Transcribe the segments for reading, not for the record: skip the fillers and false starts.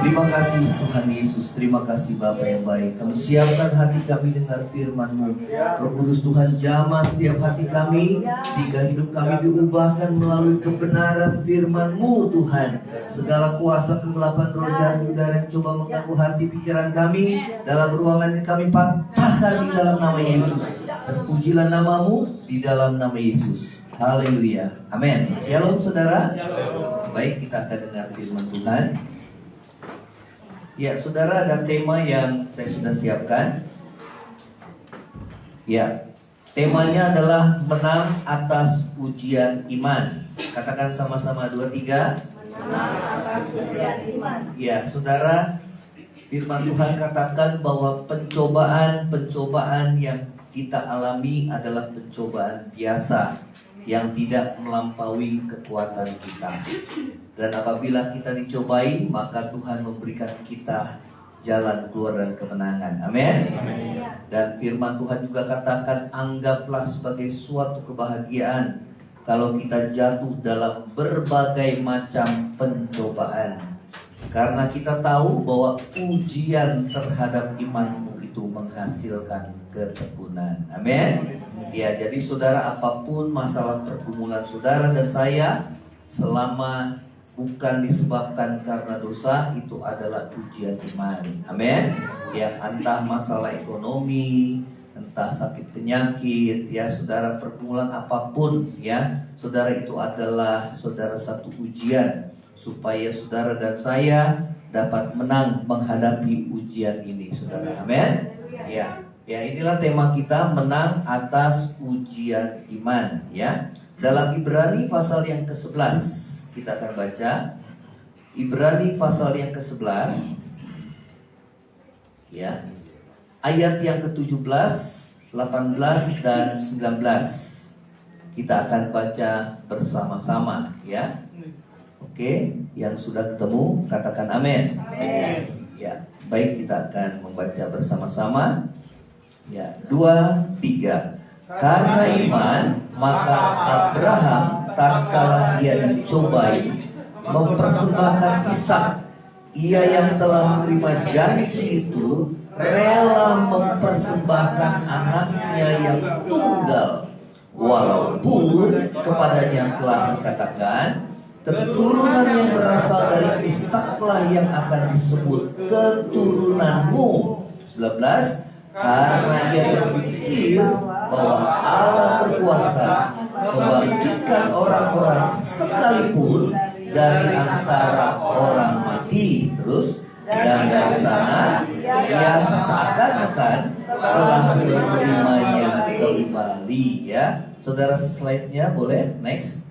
Terima kasih Tuhan Yesus, terima kasih Bapa yang baik. Kami siapkan hati kami dengar firman-Mu. Roh Kudus Tuhan jamah setiap hati kami, sehingga hidup kami diubahkan melalui kebenaran firman-Mu Tuhan. Segala kuasa kegelapan roh jahat udara yang coba mengganggu hati pikiran kami, dalam ruangan ini kami patahkan di dalam nama Yesus. Terpujilah nama-Mu di dalam nama Yesus. Haleluya. Amin. Shalom saudara. Baik, kita akan dengar firman Tuhan. Ya, saudara, ada tema yang saya sudah siapkan. Ya, temanya adalah menang atas ujian iman. Katakan sama-sama 2, 3. Menang atas ujian iman. Ya, saudara, firman Tuhan katakan bahwa pencobaan yang kita alami adalah pencobaan biasa yang tidak melampaui kekuatan kita. Dan apabila kita dicobai, maka Tuhan memberikan kita jalan keluar dan kemenangan. Amin. Dan firman Tuhan juga katakan, anggaplah sebagai suatu kebahagiaan kalau kita jatuh dalam berbagai macam pencobaan, karena kita tahu bahwa ujian terhadap imanmu itu menghasilkan ketekunan. Amin. Ya, jadi saudara, apapun masalah pergumulan saudara dan saya, selama bukan disebabkan karena dosa, itu adalah ujian iman. Amin. Ya, entah masalah ekonomi, entah sakit penyakit, ya saudara, pergumulan apapun, ya saudara, itu adalah saudara satu ujian supaya saudara dan saya dapat menang menghadapi ujian ini, saudara. Amin. Ya, inilah tema kita, menang atas ujian iman, ya. Dalam Ibrani pasal yang ke-11 kita akan baca. Ibrani pasal yang ke-11, ya, ayat yang ke-17, 18 dan 19. Kita akan baca bersama-sama, ya. Oke, yang sudah ketemu katakan amin. Amin. Ya, baik, kita akan membaca bersama-sama. Ya, 2, 3. Karena iman, maka Abraham tatkala ia dicobai mempersembahkan Ishak, ia yang telah menerima janji itu rela mempersembahkan anaknya yang tunggal, walaupun kepadanya telah dikatakan, keturunan yang berasal dari Ishaklah yang akan disebut keturunanmu. 19. Karena ia berpikir bahwa Allah berkuasa membangkitkan orang-orang sekalipun dari antara orang mati. Terus, dan dari sana ia seakan-akan telah menerimanya kembali. Ya, saudara, slide-nya boleh next.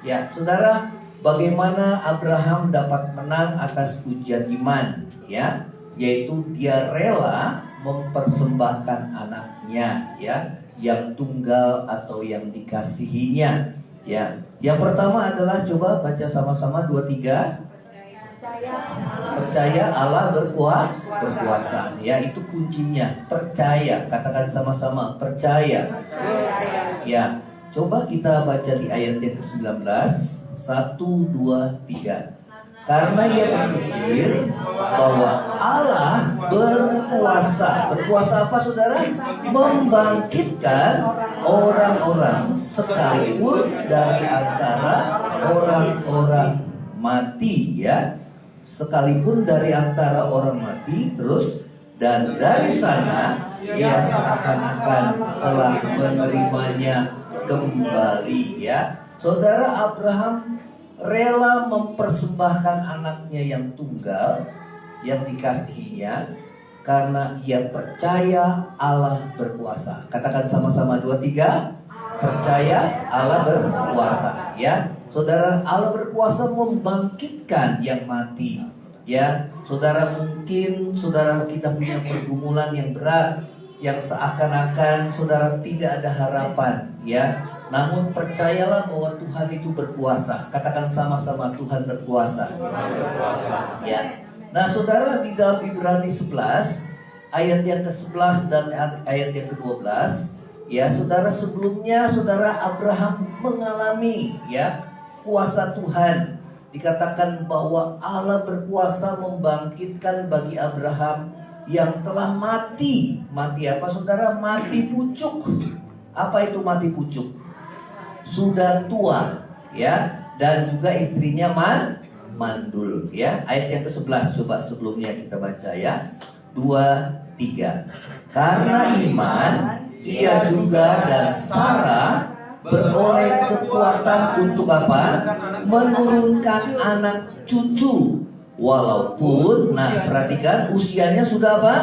Ya, saudara, bagaimana Abraham dapat menang atas ujian iman? Ya, yaitu dia rela mempersembahkan anaknya, ya, yang tunggal atau yang dikasihinya. Ya, yang pertama adalah, coba baca sama-sama 2, 3. Percaya Allah berkuasa. Ya, itu kuncinya. Percaya. Katakan sama-sama, percaya. Ya, coba kita baca di ayat yang ke-19. 1, 2, 3. Karena ia berpikir bahwa Allah berkuasa. Berkuasa apa, saudara? Membangkitkan orang-orang sekalipun dari antara orang-orang mati, ya. Sekalipun dari antara orang mati. Terus, dan dari sana ia seakan-akan telah menerimanya kembali, ya. Saudara, Abraham rela mempersembahkan anaknya yang tunggal, yang dikasihinya, karena ia percaya Allah berkuasa. Katakan sama-sama 2, 3. Percaya Allah berkuasa. Ya, saudara, Allah berkuasa membangkitkan yang mati. Ya, saudara, mungkin saudara kita punya pergumulan yang berat, yang seakan-akan saudara tidak ada harapan, ya. Namun percayalah bahwa Tuhan itu berkuasa. Katakan sama-sama, Tuhan berkuasa. Ya. Nah, saudara, di dalam Ibrani 11 ayat yang ke-11 dan ayat yang ke-12, ya, saudara, sebelumnya saudara Abraham mengalami, ya, kuasa Tuhan. dikatakan bahwa Allah berkuasa membangkitkan bagi Abraham yang telah mati. Mati apa saudara? Mati pucuk. Apa itu mati pucuk? Sudah tua, ya, dan juga istrinya mandul, ya. Ayat yang ke-11 coba sebelumnya kita baca, ya. 2, 3. Karena iman ia juga dan Sarah beroleh kekuatan untuk apa? Menurunkan anak cucu. Walaupun, nah perhatikan, usianya sudah apa?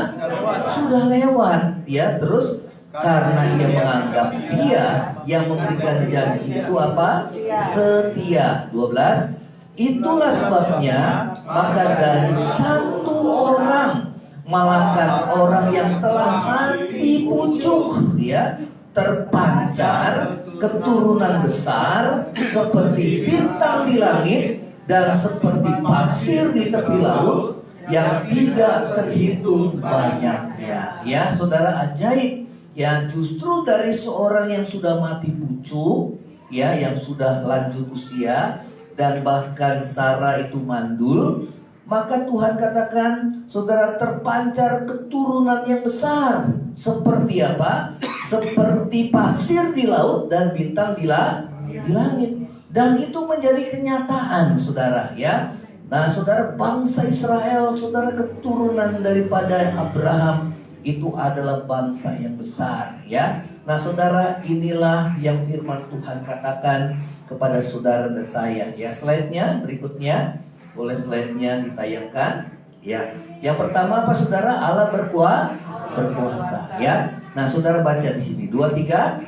Sudah lewat, ya. Terus karena ia menganggap dia yang memberikan janji itu apa? Setia. 12. Itulah sebabnya maka dari satu orang, malahkan orang yang telah mati pucuk, ya, terpancar keturunan besar seperti bintang di langit dan seperti pasir di tepi laut yang tidak terhitung banyaknya. Ya, saudara, ajaib. Ya, justru dari seorang yang sudah mati pucuk, ya, yang sudah lanjut usia, dan bahkan Sarah itu mandul, maka Tuhan katakan, saudara, terpancar keturunan yang besar. Seperti apa? Seperti pasir di laut dan bintang di langit. Dan itu menjadi kenyataan, saudara, ya. Nah, saudara, bangsa Israel, saudara, keturunan daripada Abraham itu adalah bangsa yang besar, ya. Nah, saudara, inilah yang firman Tuhan katakan kepada saudara dan saya, ya. Slide-nya berikutnya, boleh slide-nya ditayangkan, ya. Yang pertama apa, saudara? Allah berkuasa, ya. Nah, saudara baca di sini 2, 3.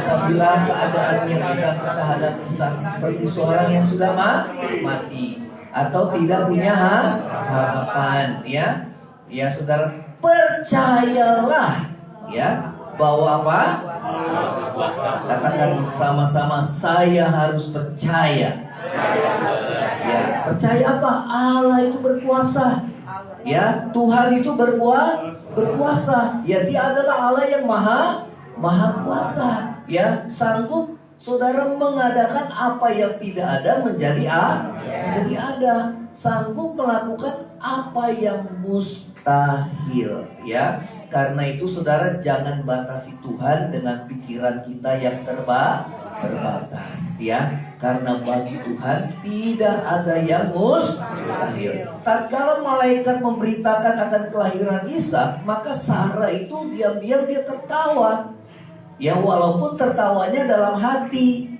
Apabila keadaan yang sedang kita hadapi seperti seorang yang sudah mati atau tidak punya harapan, ya. Ya, saudara, percayalah, ya, bahwa apa? Katakan sama-sama, saya harus percaya. Ya, percaya apa? Allah itu berkuasa. Ya, Tuhan itu berkuasa. Ya, Dia adalah Allah yang maha kuasa. Ya, sanggup, saudara, mengadakan apa yang tidak ada menjadi ada. Sanggup melakukan apa yang mustahil, ya. Karena itu, saudara, jangan batasi Tuhan dengan pikiran kita yang terbatas, ya. Karena bagi Tuhan tidak ada yang mustahil. Tatkala malaikat memberitakan akan kelahiran Ishak, maka Sarah itu diam-diam dia tertawa. Ya, walaupun tertawanya dalam hati.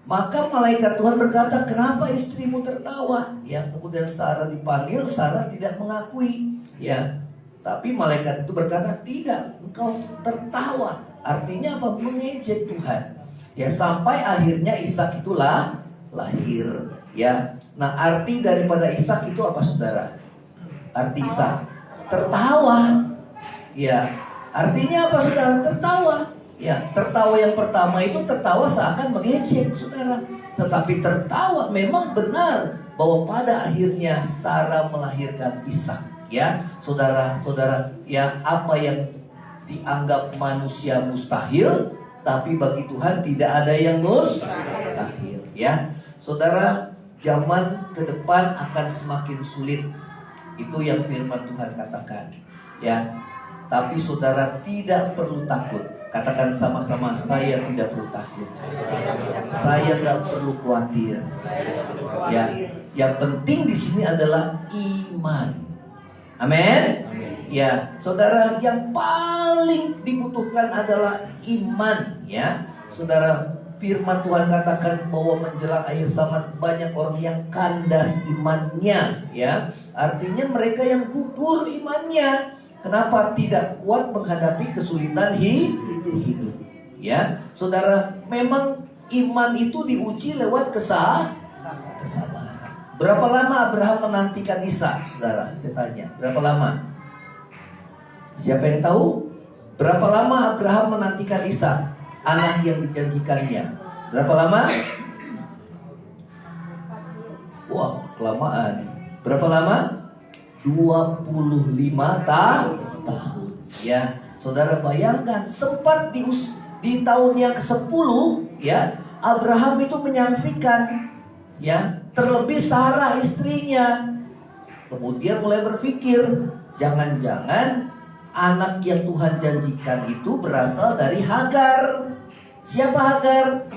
Maka malaikat Tuhan berkata, kenapa istrimu tertawa? Ya, kemudian Sarah dipanggil, Sarah tidak mengakui. Ya, tapi malaikat itu berkata, tidak, engkau tertawa. Artinya apa? Mengejek Tuhan. Ya, sampai akhirnya Ishak itulah lahir. Ya, nah arti daripada Ishak itu apa, saudara? Arti Ishak tertawa. Ya, artinya apa, saudara? Tertawa. Ya, tertawa yang pertama itu tertawa seakan mengejek, saudara. Tetapi tertawa memang benar bahwa pada akhirnya Sarah melahirkan Ishak. Ya, saudara-saudara, ya, apa yang dianggap manusia mustahil, tapi bagi Tuhan tidak ada yang mustahil, ya. Saudara, zaman ke depan akan semakin sulit. Itu yang firman Tuhan katakan, ya. Tapi saudara tidak perlu takut. Katakan sama-sama, saya tidak perlu takut. Saya tidak perlu khawatir. Ya, yang penting di sini adalah iman. Amin. Ya, saudara, yang paling dibutuhkan adalah iman, ya. Saudara, firman Tuhan katakan bahwa menjelang akhir zaman banyak orang yang kandas imannya, ya. Artinya mereka yang gugur imannya. Kenapa? Tidak kuat menghadapi kesulitan hidup. Ya, saudara, memang iman itu diuji lewat kesabaran. Berapa lama Abraham menantikan Ishak, saudara? Saya tanya, berapa lama? Siapa yang tahu? Berapa lama Abraham menantikan Ishak, anak yang dijanjikannya? Berapa lama? Wah, kelamaan. Berapa lama? 25 tahun. Ya, saudara, bayangkan, sempat di tahun yang ke-10, ya, Abraham itu menyaksikan Ya, terlebih Sarah istrinya. Kemudian mulai berpikir, jangan-jangan anak yang Tuhan janjikan itu berasal dari Hagar. Siapa Hagar?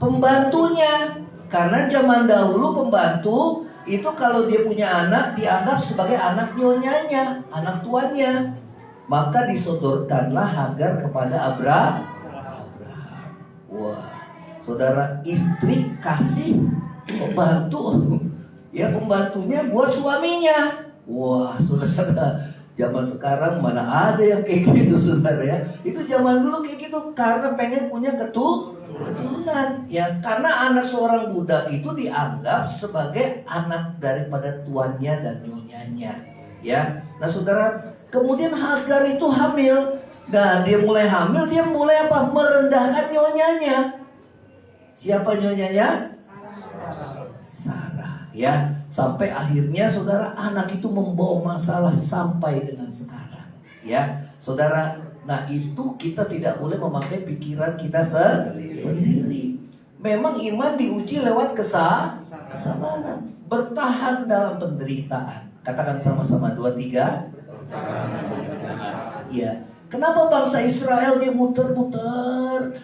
Pembantunya. Karena zaman dahulu pembantu itu kalau dia punya anak dianggap sebagai anak nyonyanya, anak tuannya. Maka disodorkanlah Hagar kepada Abraham. Wah, saudara, istri kasih pembantu. Ya, pembantunya buat suaminya. Wah, saudara, zaman sekarang mana ada yang kayak gitu, saudara ya. Itu zaman dulu kayak gitu karena pengen punya keturunan. Ya, karena anak seorang budak itu dianggap sebagai anak daripada tuannya dan nyonyanya. Ya, nah saudara, kemudian Hagar itu hamil. Nah, dia mulai hamil, dia mulai apa? Merendahkan nyonyanya. Siapa nyonyanya? Sarah. Ya, sampai akhirnya saudara, anak itu membawa masalah sampai dengan sekarang. Ya, saudara, nah itu kita tidak boleh memakai pikiran kita sendiri. Memang iman diuji lewat kesabaran, bertahan dalam penderitaan. Katakan sama-sama 2, 3. Ya, kenapa bangsa Israel dia muter-muter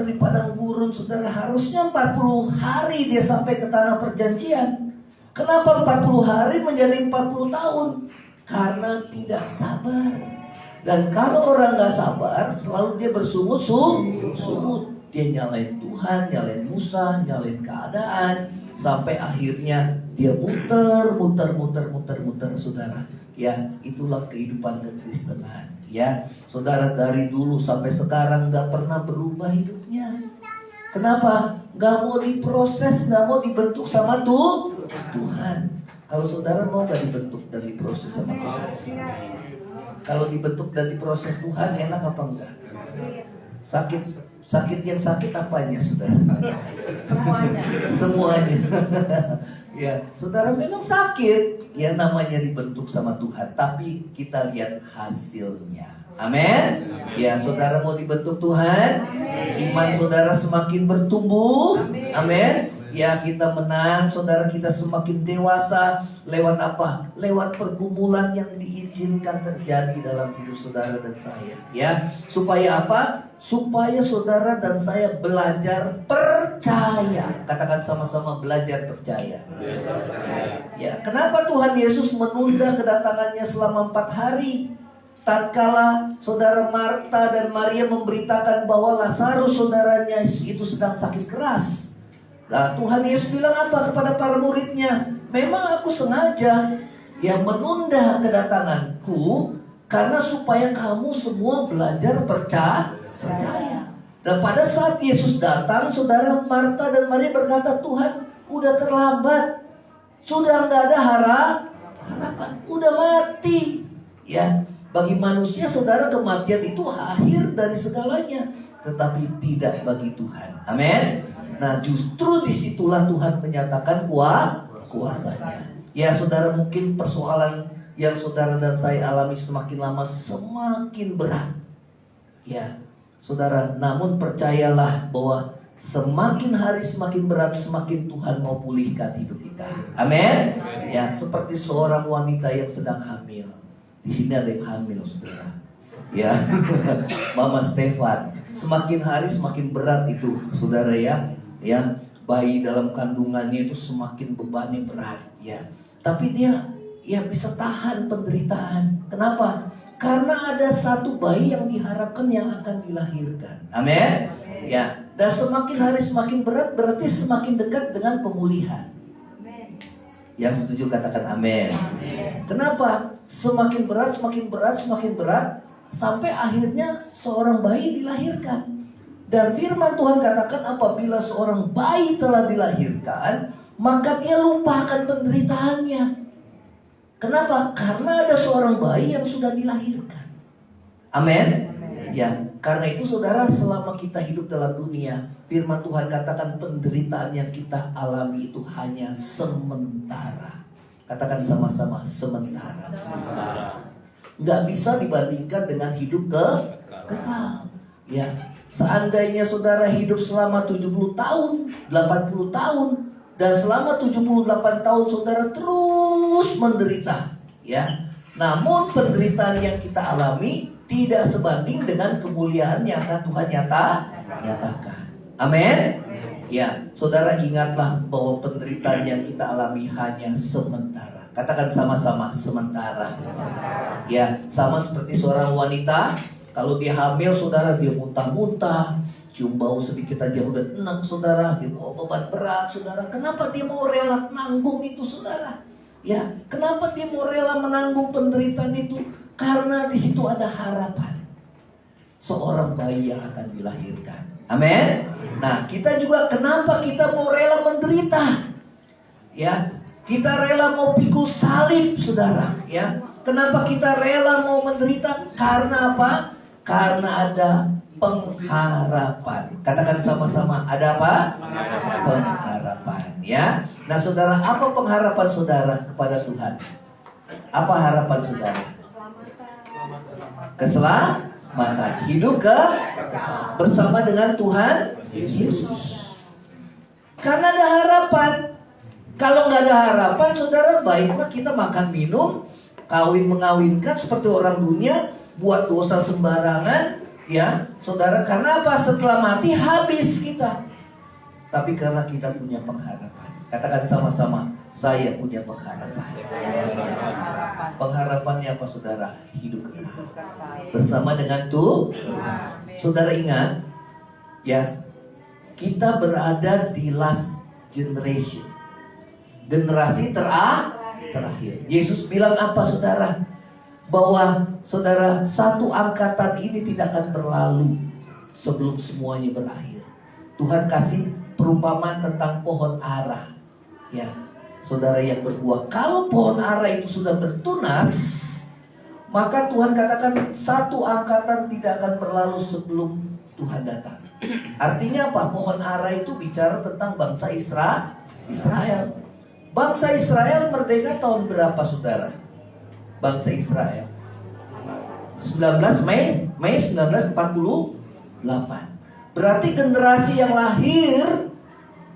di padang gurun, saudara? Harusnya 40 hari dia sampai ke tanah perjanjian. Kenapa 40 hari menjadi 40 tahun? Karena tidak sabar. Dan kalau orang gak sabar, selalu dia bersungut-sungut. Dia nyalain Tuhan, nyalain Musa, nyalain keadaan. Sampai akhirnya dia muter, saudara. Ya, itulah kehidupan kekristenan. Ya, saudara, dari dulu sampai sekarang gak pernah berubah hidupnya. Kenapa? Gak mau diproses, gak mau dibentuk sama Tuhan. Kalau saudara mau gak dibentuk dan diproses sama Tuhan? Kalau dibentuk dan diproses Tuhan, enak apa enggak? Sakit yang sakit apanya, saudara? Semuanya. Ya, saudara, memang sakit. Ya, namanya dibentuk sama Tuhan, tapi kita lihat hasilnya. Amin. Ya, saudara mau dibentuk Tuhan, iman saudara semakin bertumbuh. Amin. Ya, kita menang, saudara, kita semakin dewasa. Lewat apa? Lewat pergumulan yang diizinkan terjadi dalam hidup saudara dan saya. Ya, supaya apa? Supaya saudara dan saya belajar percaya. Katakan sama-sama, belajar percaya. Ya, kenapa Tuhan Yesus menunda kedatangannya selama 4 hari? Tatkala saudara Marta dan Maria memberitakan bahwa Lazarus saudaranya itu sedang sakit keras. Nah, Tuhan Yesus bilang apa kepada para muridnya? Memang aku sengaja yang menunda kedatanganku karena supaya kamu semua belajar percaya. Dan pada saat Yesus datang, saudara, Marta dan Maria berkata, Tuhan, udah terlambat, sudah nggak ada harapan, udah mati. Ya, bagi manusia, saudara, kematian itu akhir dari segalanya, tetapi tidak bagi Tuhan. Amin. Nah, justru disitulah Tuhan menyatakan kuasanya. Ya, saudara, mungkin persoalan yang saudara dan saya alami semakin lama semakin berat. Ya, saudara, namun percayalah bahwa semakin hari semakin berat, semakin Tuhan mau pulihkan hidup kita. Amin. Ya, seperti seorang wanita yang sedang hamil. Di sini ada yang hamil, saudara. Ya, Mama Stefan. Semakin hari semakin berat itu, saudara ya. Ya, bayi dalam kandungannya itu semakin bebannya berat. Ya, tapi dia ya bisa tahan penderitaan. Kenapa? Karena ada satu bayi yang diharapkan yang akan dilahirkan. Amin. Ya, dan semakin hari semakin berat berarti semakin dekat dengan pemulihan. Yang setuju katakan amin. Kenapa? Semakin berat sampai akhirnya seorang bayi dilahirkan. Dan firman Tuhan katakan apabila seorang bayi telah dilahirkan, maka dia lupakan penderitaannya. Kenapa? Karena ada seorang bayi yang sudah dilahirkan. Amin. Ya, karena itu saudara, selama kita hidup dalam dunia, firman Tuhan katakan penderitaan yang kita alami itu hanya sementara. Katakan sama-sama, sementara. Nggak bisa dibandingkan dengan hidup kekal. Ya, seandainya saudara hidup selama 70 tahun, 80 tahun, Dan selama 78 tahun saudara terus menderita, ya. Namun penderitaan yang kita alami tidak sebanding dengan kemuliaan yang akan Tuhan nyatakan. Amin. Ya, saudara ingatlah bahwa penderitaan yang kita alami hanya sementara. Katakan sama-sama, sementara. Ya, sama seperti seorang wanita, kalau dia hamil, saudara, dia muntah-muntah, cium bau sedikit aja udah tenang, saudara. Dia bawa beban berat, saudara. Kenapa dia mau rela menanggung itu, saudara? Ya, kenapa dia mau rela menanggung penderitaan itu? Karena di situ ada harapan. Seorang bayi yang akan dilahirkan. Amin. Nah, kita juga kenapa kita mau rela menderita? Ya, kita rela mau pikul salib, saudara. Ya, kenapa kita rela mau menderita? Karena apa? Karena ada pengharapan. Katakan sama-sama, ada apa? Pengharapan. Ya. Nah, saudara, apa pengharapan saudara kepada Tuhan? Apa harapan saudara? Keselamatan. Hidup bersama dengan Tuhan Yesus. Karena ada harapan. Kalau nggak ada harapan, saudara, baiklah kita makan minum, kawin mengawinkan seperti orang dunia, buat dosa sembarangan, ya, saudara. Karena apa? Setelah mati habis kita. Tapi karena kita punya pengharapan. Katakan sama-sama, saya punya pengharapan. Pengharapannya apa, saudara? Hidup kekal bersama dengan Tuhan. Saudara ingat, ya, kita berada di last generation, generasi terakhir. Yesus bilang apa, saudara? Bahwa saudara, satu angkatan ini tidak akan berlalu sebelum semuanya berakhir. Tuhan kasih perumpamaan tentang pohon ara. Ya, saudara yang berbuah. Kalau pohon ara itu sudah bertunas, maka Tuhan katakan satu angkatan tidak akan berlalu sebelum Tuhan datang. Artinya apa? Pohon ara itu bicara tentang bangsa Israel. Bangsa Israel merdeka tahun berapa, saudara? Bangsa Israel 19 Mei 1948. Berarti generasi yang lahir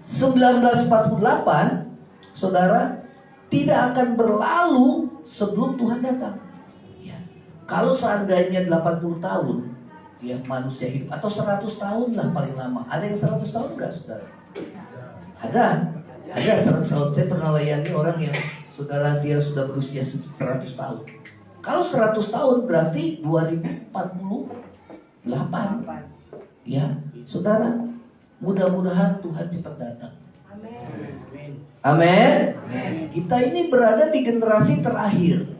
1948, saudara, tidak akan berlalu sebelum Tuhan datang. Ya. Kalau seandainya 80 tahun, ya, manusia hidup, atau 100 tahun lah paling lama. Ada yang 100 tahun enggak, saudara? Ada 100 tahun. Saya pernah layani orang yang, saudara, dia sudah berusia 100 tahun. Kalau 100 tahun berarti 2048. Ya, saudara, mudah-mudahan Tuhan cepat datang. Amin. Kita ini berada di generasi terakhir.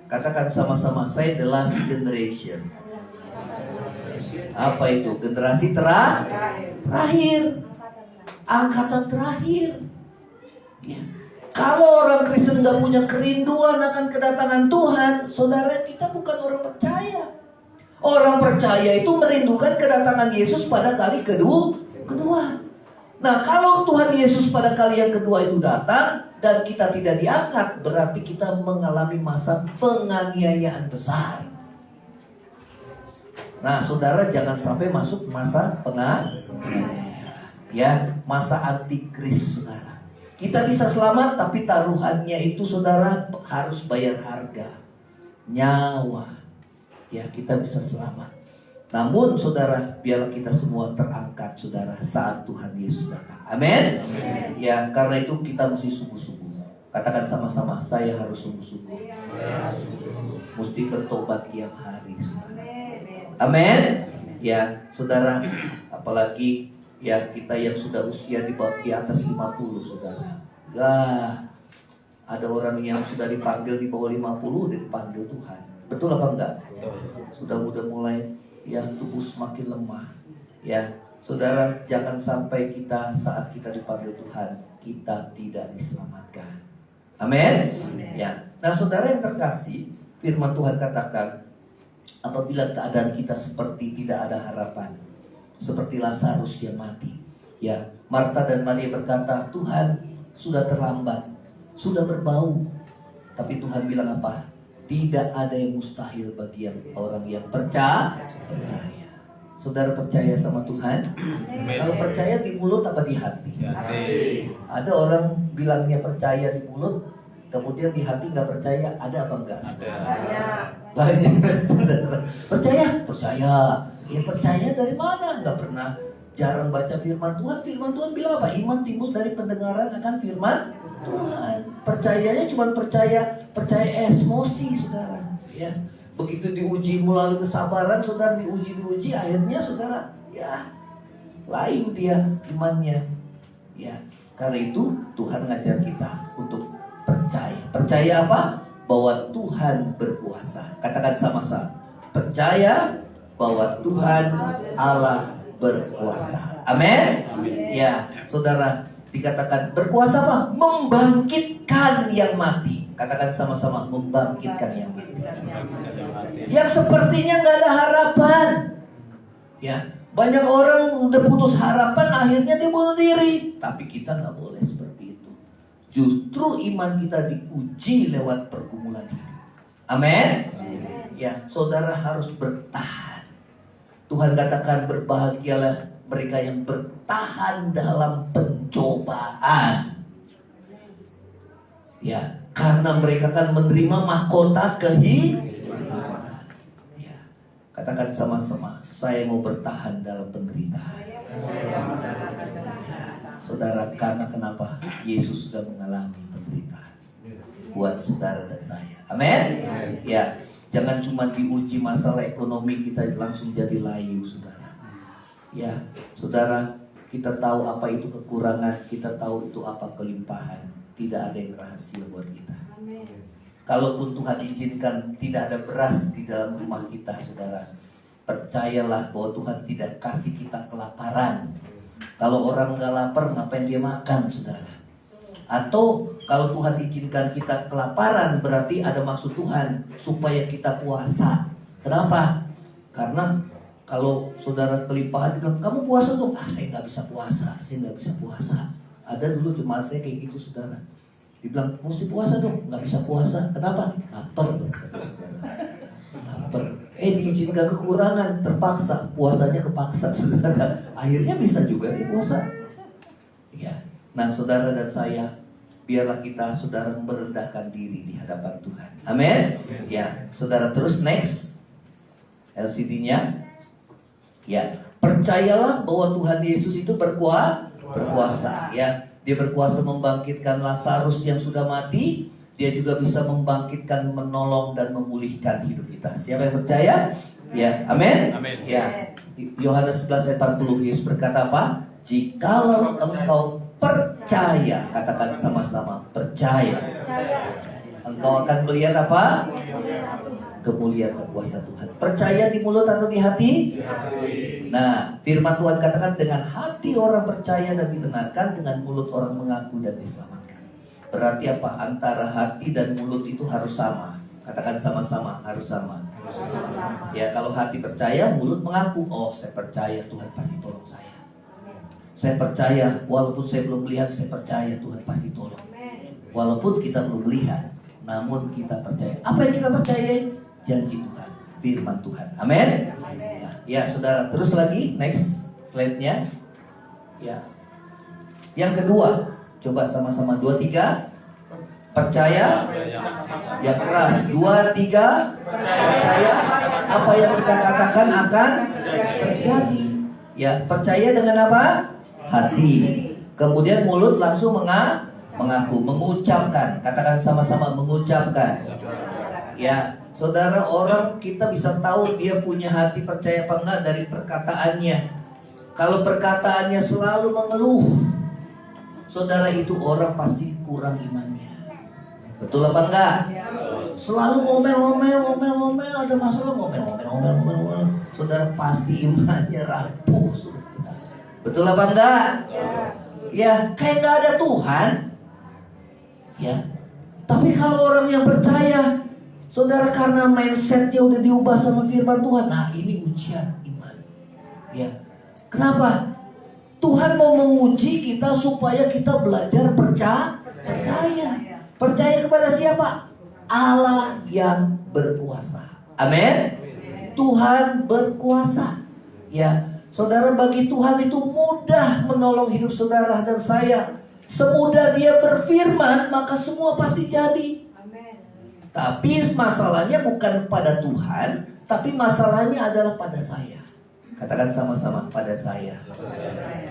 Katakan sama-sama, saya the last generation. Apa itu? Generasi terakhir. Angkatan terakhir. Ya. Kalau orang Kristen gak punya kerinduan akan kedatangan Tuhan, saudara, kita bukan orang percaya. Orang percaya itu merindukan kedatangan Yesus pada kali kedua. Nah, kalau Tuhan Yesus pada kali yang kedua itu datang dan kita tidak diangkat, berarti kita mengalami masa penganiayaan besar. Nah, saudara, jangan sampai masuk masa penganiayaan. Ya, masa antikris, saudara. Kita bisa selamat, tapi taruhannya itu, saudara, harus bayar harga. Nyawa. Ya, kita bisa selamat. Namun, saudara, biarlah kita semua terangkat, saudara, saat Tuhan Yesus datang. Amin. Ya, karena itu kita mesti sungguh-sungguh. Katakan sama-sama, saya harus sungguh-sungguh. Mesti bertobat tiap hari, saudara. Amin. Ya, saudara, apalagi ya kita yang sudah usia di atas 50, saudara. Ya, ada orang yang sudah dipanggil di bawah 50 udah dipanggil Tuhan. Betul apa enggak? Sudah mulai ya tubuh semakin lemah. Ya, saudara, jangan sampai kita saat kita dipanggil Tuhan kita tidak diselamatkan. Amin. Ya. Nah, saudara yang terkasih, firman Tuhan katakan, apabila keadaan kita seperti tidak ada harapan, seperti Lazarus yang mati. Ya, Marta dan Maria berkata, Tuhan, sudah terlambat, sudah berbau. Tapi Tuhan bilang apa? Tidak ada yang mustahil bagi orang yang percaya. Saudara percaya sama Tuhan? Kalau percaya di mulut apa di hati? Ada orang bilangnya percaya di mulut, kemudian di hati nggak percaya. Ada apa enggak? Banyak. Percaya? Percaya. Ya percaya dari mana? Nggak pernah, jarang baca firman Tuhan. Firman Tuhan bilang apa? Iman timbul dari pendengaran akan firman Tuhan. Percayanya cuma percaya emosi, saudara. Ya. Begitu diuji melalui kesabaran, saudara diuji, akhirnya saudara ya layu dia imannya. Ya, karena itu Tuhan ngajar kita untuk percaya. Percaya apa? Bahwa Tuhan berkuasa. Katakan sama-sama. Percaya bahwa Tuhan Allah berkuasa. Amin. Ya, saudara, dikatakan berkuasa apa? Membangkitkan yang mati. Katakan sama-sama, membangkitkan yang mati. Yang sepertinya nggak ada harapan. Ya, banyak orang udah putus harapan, akhirnya dia bunuh diri. Tapi kita nggak boleh seperti itu. Justru iman kita diuji lewat pergumulan hidup. Amin. Ya, saudara harus bertahan. Tuhan katakan berbahagialah mereka yang bertahan dalam pencobaan. Ya, karena mereka akan menerima mahkota kehidupan. Ya, katakan sama-sama, saya mau bertahan dalam penderitaan. Ya, saudara, karena kenapa? Yesus sudah mengalami penderitaan buat saudara dan saya. Amin. Ya, jangan cuma diuji masalah ekonomi kita langsung jadi layu, saudara. Ya, saudara, kita tahu apa itu kekurangan, kita tahu itu apa kelimpahan. Tidak ada yang rahasia buat kita. Amin. Kalaupun Tuhan izinkan tidak ada beras di dalam rumah kita, saudara, percayalah bahwa Tuhan tidak kasih kita kelaparan. Kalau orang nggak lapar, ngapain dia makan, saudara? Atau kalau Tuhan izinkan kita kelaparan, berarti ada maksud Tuhan supaya kita puasa. Kenapa? Karena kalau saudara kelimpahan bilang, kamu puasa dong. Saya nggak bisa puasa, saya nggak bisa puasa. Ada dulu jemaat saya kayak gitu, saudara. Dibilang, mesti puasa dong. Nggak bisa puasa. Kenapa? Lapar. Lapar. Diizinkan kekurangan. Terpaksa. Puasanya kepaksa, saudara. Akhirnya bisa juga dia puasa. Ya. Nah, saudara dan saya, biarlah kita, saudara, merendahkan diri di hadapan Tuhan. Amin. Ya. Saudara, terus next. LCD-nya. Ya. Percayalah bahwa Tuhan Yesus itu berkuasa, ya. Dia berkuasa membangkitkan Lazarus yang sudah mati. Dia juga bisa membangkitkan, menolong dan memulihkan hidup kita. Siapa yang percaya? Ya, amin. Ya. Yohanes 11 ayat 40, Yesus berkata apa? Jikalau engkau percaya, katakan sama-sama, percaya, engkau akan melihat apa? Kemuliaan kuasa Tuhan. Percaya di mulut atau di hati? Nah, firman Tuhan katakan dengan hati orang percaya dan dibenarkan, dengan mulut orang mengaku dan diselamatkan. Berarti apa? Antara hati dan mulut itu harus sama. Katakan sama-sama, harus sama. Ya, kalau hati percaya, mulut mengaku, oh saya percaya Tuhan pasti tolong saya. Saya percaya, walaupun saya belum melihat, saya percaya Tuhan pasti tolong. Walaupun kita belum melihat, namun kita percaya. Apa yang kita percaya? Janji Tuhan, firman Tuhan. Amin. Ya, saudara, terus lagi, next slide-nya. Ya. Yang kedua, coba sama-sama 2, 3. Percaya. Yang keras. 2, 3. Percaya. Apa yang kita katakan akan terjadi. Ya, percaya dengan apa? Hati. Kemudian mulut langsung mengaku, mengucapkan. Katakan sama-sama, mengucapkan. Ya. Saudara, orang kita bisa tahu dia punya hati percaya apa enggak dari perkataannya. Kalau perkataannya selalu mengeluh, saudara, itu orang pasti kurang imannya. Betul apa enggak? Selalu ngomel, ada masalah ngomel. Saudara, pasti imannya rapuh, saudara. Betul apa enggak? Ya, kayak enggak ada Tuhan. Ya. Tapi kalau orang yang percaya, saudara, karena mindsetnya udah diubah sama firman Tuhan. Nah, ini ujian iman. Ya. Kenapa? Tuhan mau menguji kita supaya kita belajar percaya. Percaya kepada siapa? Allah yang berkuasa. Amin. Tuhan berkuasa. Ya, saudara, bagi Tuhan itu mudah menolong hidup saudara dan saya. Semudah Dia berfirman, maka semua pasti jadi. Tapi masalahnya bukan pada Tuhan, tapi masalahnya adalah pada saya. Katakan sama-sama, pada saya.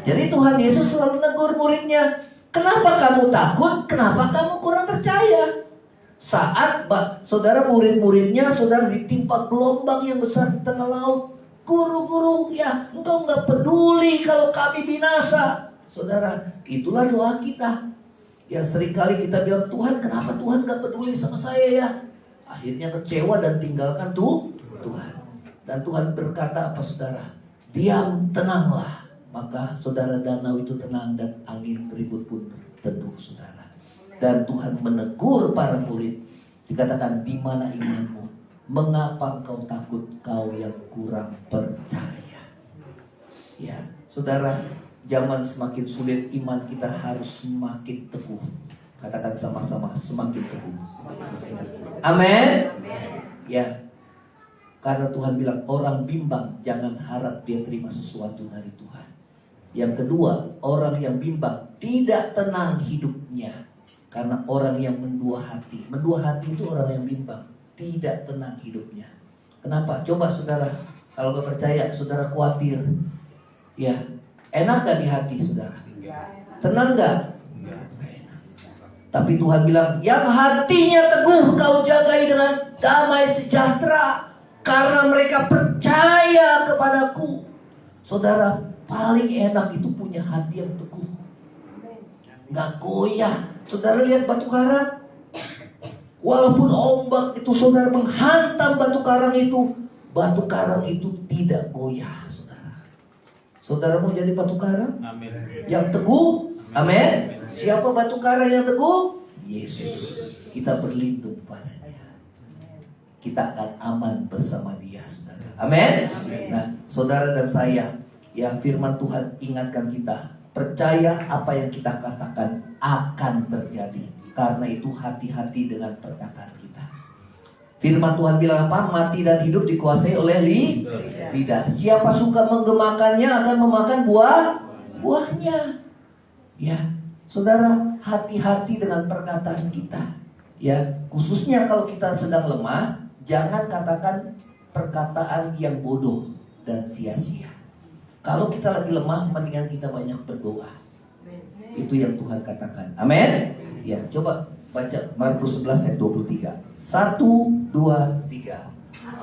Jadi Tuhan Yesus selalu negur muridnya, kenapa kamu takut? Kenapa kamu kurang percaya? Saat saudara murid-muridnya, saudara ditimpa gelombang yang besar di tengah laut. Guru-guru, ya engkau nggak peduli kalau kami binasa. Saudara, itulah doa kita. Yang seringkali kita bilang, Tuhan kenapa Tuhan gak peduli sama saya ya? Akhirnya kecewa dan tinggalkan Tuhan. Dan Tuhan berkata apa saudara? Diam, tenanglah. Maka saudara, danau itu tenang dan angin ribut pun teduh saudara. Dan Tuhan menegur para murid. Dikatakan, di mana imanmu? Mengapa engkau takut, kau yang kurang percaya? Ya, saudara, zaman semakin sulit, iman kita harus semakin teguh. Katakan sama-sama, semakin teguh. Amin. Ya, karena Tuhan bilang orang bimbang jangan harap dia terima sesuatu dari Tuhan. Yang kedua, orang yang bimbang tidak tenang hidupnya. Karena orang yang mendua hati. Mendua hati itu orang yang bimbang, tidak tenang hidupnya. Kenapa? Coba saudara, kalau gak percaya, saudara khawatir. Ya, enak gak di hati saudara? Tenang gak? Tapi Tuhan bilang, yang hatinya teguh kau jagai dengan damai sejahtera, karena mereka percaya kepadaku. Saudara, paling enak itu punya hati yang teguh, gak goyah. Saudara lihat batu karang, walaupun ombak itu saudara menghantam batu karang itu tidak goyah. Saudara mau jadi batu karang? Amin. Yang teguh? Amin. Siapa batu karang yang teguh? Yesus. Kita berlindung padanya. Kita akan aman bersama Dia, saudara. Amin. Nah, saudara dan saya, ya firman Tuhan ingatkan kita, percaya apa yang kita katakan akan terjadi. Karena itu hati-hati dengan perkataan kita. Firman Tuhan bilang apa? Mati dan hidup dikuasai oleh lidah. Siapa suka menggemakannya akan memakan buahnya. Ya, saudara, hati-hati dengan perkataan kita. Ya, khususnya kalau kita sedang lemah, jangan katakan perkataan yang bodoh dan sia-sia. Kalau kita lagi lemah, mendingan kita banyak berdoa. Itu yang Tuhan katakan. Amin. Ya, coba baca Markus 11 ayat 23. 1, 2, 3.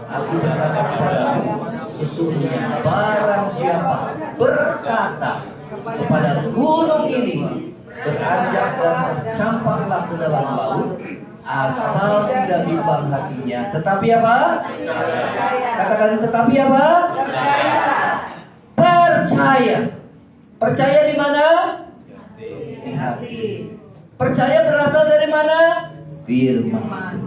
Aku berkata kepadamu, sesungguhnya barang siapa berkata kepada gunung ini, beranjak dan tercampaklah ke dalam laut, asal tidak bimbang hatinya, tetapi apa? Katakan, tetapi apa? Percaya. Percaya di mana? Di hati. Percaya berasal dari mana? Firman.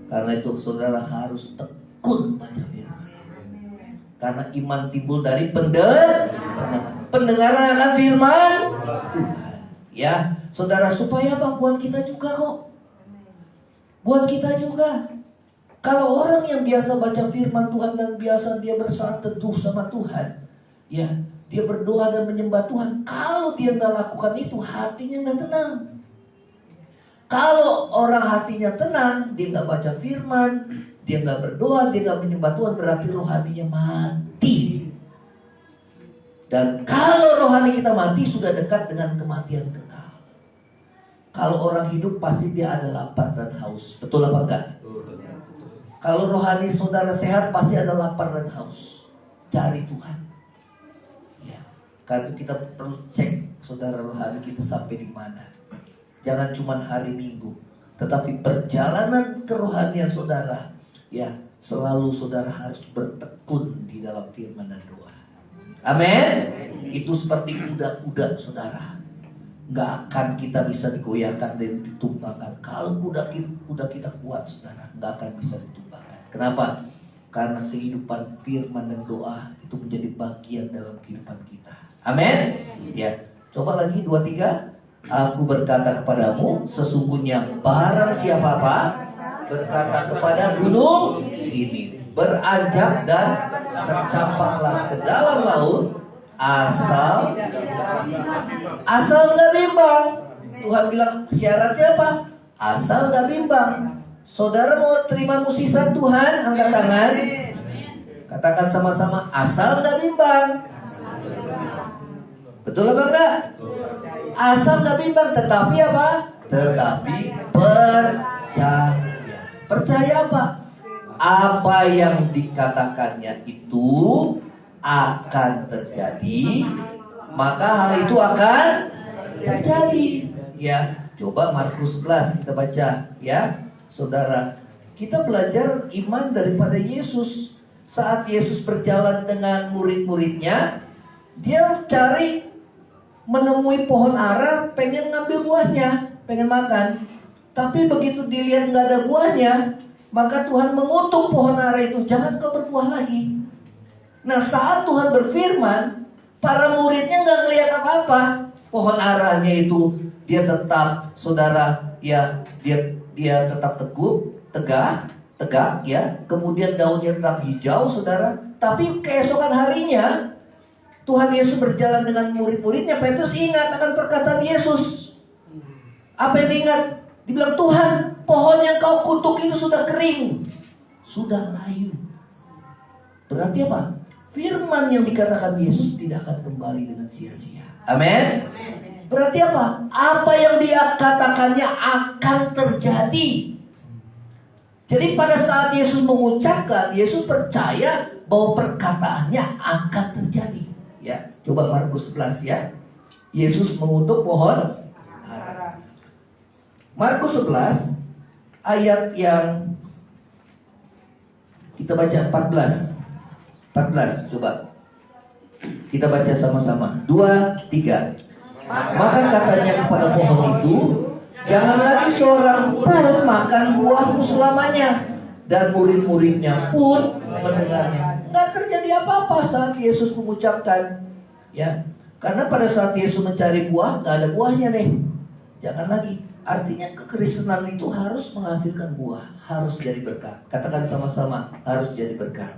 Karena itu saudara harus tekun baca firman. Karena iman timbul dari pendengaran akan firman Tuhan. Ya, saudara, supaya apa? Buat kita juga kok. Buat kita juga. Kalau orang yang biasa baca firman Tuhan dan biasa dia bersatu teduh sama Tuhan, ya, dia berdoa dan menyembah Tuhan. Kalau dia nggak lakukan itu, hatinya nggak tenang. Kalau orang hatinya tenang, dia nggak baca firman, dia nggak berdoa, dia nggak menyembah Tuhan, berarti rohaninya mati. Dan kalau rohani kita mati, sudah dekat dengan kematian kekal. Kalau orang hidup pasti dia ada lapar dan haus. Betul apa enggak? Kalau rohani saudara sehat, pasti ada lapar dan haus. Cari Tuhan. Ya, karena kita perlu cek saudara rohani kita sampai di mana. Jangan cuma hari Minggu, tetapi perjalanan kerohanian saudara, ya, selalu saudara harus bertekun di dalam firman dan doa. Amin. Itu seperti kuda-kuda saudara. Gak akan kita bisa digoyahkan dan ditumpahkan. Kalau kuda kita kuat saudara, gak akan bisa ditumpahkan. Kenapa? Karena kehidupan firman dan doa itu menjadi bagian dalam kehidupan kita. Amin. Ya, coba lagi 2-3. Aku berkata kepadamu, sesungguhnya barang siapa berkata kepada gunung ini, beranjak dan tercampaklah ke dalam laut asal nggak bimbang. Tuhan bilang syaratnya apa? Asal nggak bimbang. Saudara mau terima mukjizat Tuhan? Angkat tangan. Katakan sama-sama, asal nggak bimbang. Betul apa enggak? Asal nggak bimbang, tetapi apa? Tetapi percaya. Percaya apa? Apa yang dikatakannya itu akan terjadi, maka hal itu akan terjadi. Ya, coba Markus 11 kita baca ya, saudara. Kita belajar iman daripada Yesus. Saat Yesus berjalan dengan murid-muridnya, dia menemui pohon ara, pengen ngambil buahnya, pengen makan. Tapi begitu dilihat nggak ada buahnya, maka Tuhan mengutuk pohon ara itu, jangan kau berbuah lagi. Nah, saat Tuhan berfirman, para muridnya nggak ngelihat apa-apa. Pohon aranya itu dia tetap, saudara, ya dia tetap tegak ya. Kemudian daunnya tetap hijau, saudara. Tapi keesokan harinya Tuhan Yesus berjalan dengan murid-muridnya. Petrus ingat akan perkataan Yesus. Apa yang diingat? Dibilang, Tuhan, pohon yang kau kutuk itu sudah kering, sudah layu. Berarti apa? Firman yang dikatakan Yesus tidak akan kembali dengan sia-sia. Amin. Berarti apa? Apa yang dia katakannya akan terjadi. Jadi pada saat Yesus mengucapkan, Yesus percaya bahwa perkataannya akan terjadi. Ya, coba Markus 11 ya. Yesus mengutuk pohon ara. Markus 11 ayat yang kita baca 14 coba. Kita baca sama-sama. 2, 3. Maka katanya kepada pohon itu, jangan lagi seorang pun makan buahmu selamanya. Dan murid-muridnya pun mendengarnya. Nggak terjadi apa-apa saat Yesus mengucapkan, ya. Karena pada saat Yesus mencari buah, nggak ada buahnya nih. Jangan lagi. Artinya kekristenan itu harus menghasilkan buah, harus jadi berkat. Katakan sama-sama, harus jadi berkat.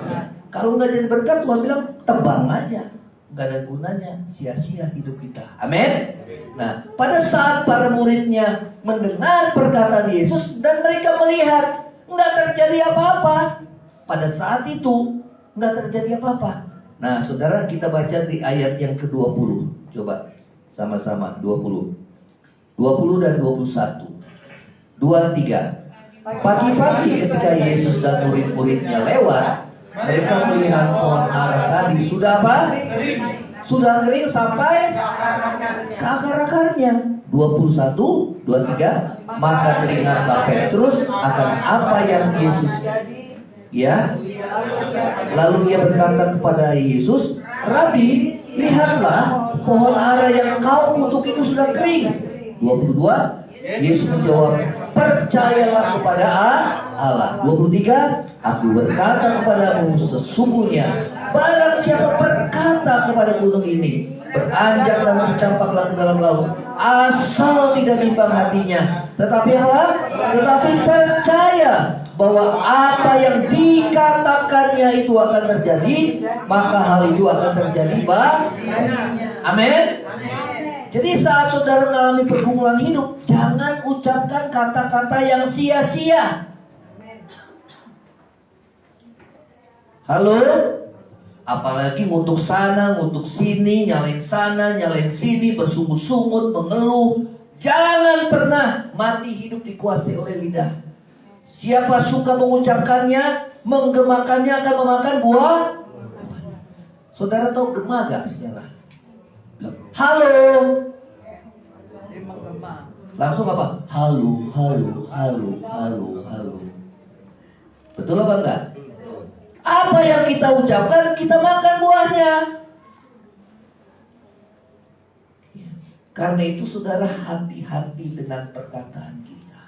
Ya. Kalau nggak jadi berkat, Tuhan bilang tebang aja, nggak ada gunanya, sia-sia hidup kita. Amin. Nah, pada saat para muridnya mendengar perkataan Yesus dan mereka melihat nggak terjadi apa-apa, pada saat itu nggak terjadi apa-apa. Nah, saudara, kita baca di ayat yang ke-20. Coba sama-sama 20 dan 21. 2, 3. Pagi-pagi ketika Yesus dan murid-muridnya lewat, mereka melihat pohon ara tadi sudah apa? Sudah kering sampai ke akar-akarnya. 21, 23. Maka teringatlah Petrus akan apa yang Yesus, ya. Lalu ia berkata kepada Yesus, Rabi, lihatlah pohon ara yang kau kutuk itu sudah kering. 22. Yesus menjawab, percayalah kepada Allah. 23. Aku berkata kepadamu, sesungguhnya barang siapa berkata kepada gunung ini, beranjak dan tercampaklah ke dalam laut, asal tidak bimbang hatinya, tetapi apa? Tetapi percaya bahwa apa yang dikatakannya itu akan terjadi, maka hal itu akan terjadi. Amin. Jadi saat saudara mengalami pergumulan hidup, jangan ucapkan kata-kata yang sia-sia. Halo? Apalagi untuk sana, untuk sini, nyalain sana, nyalain sini, bersungut-sungut, mengeluh. Jangan pernah mati hidup dikuasai oleh lidah. Siapa suka mengucapkannya, menggemakannya akan memakan buah. Saudara tahu gema gak, saudara? Halo. Langsung apa? Halo, halo, halo, halo, halo. Betul apa enggak? Apa yang kita ucapkan, kita makan buahnya. Karena itu saudara, hati-hati dengan perkataan kita.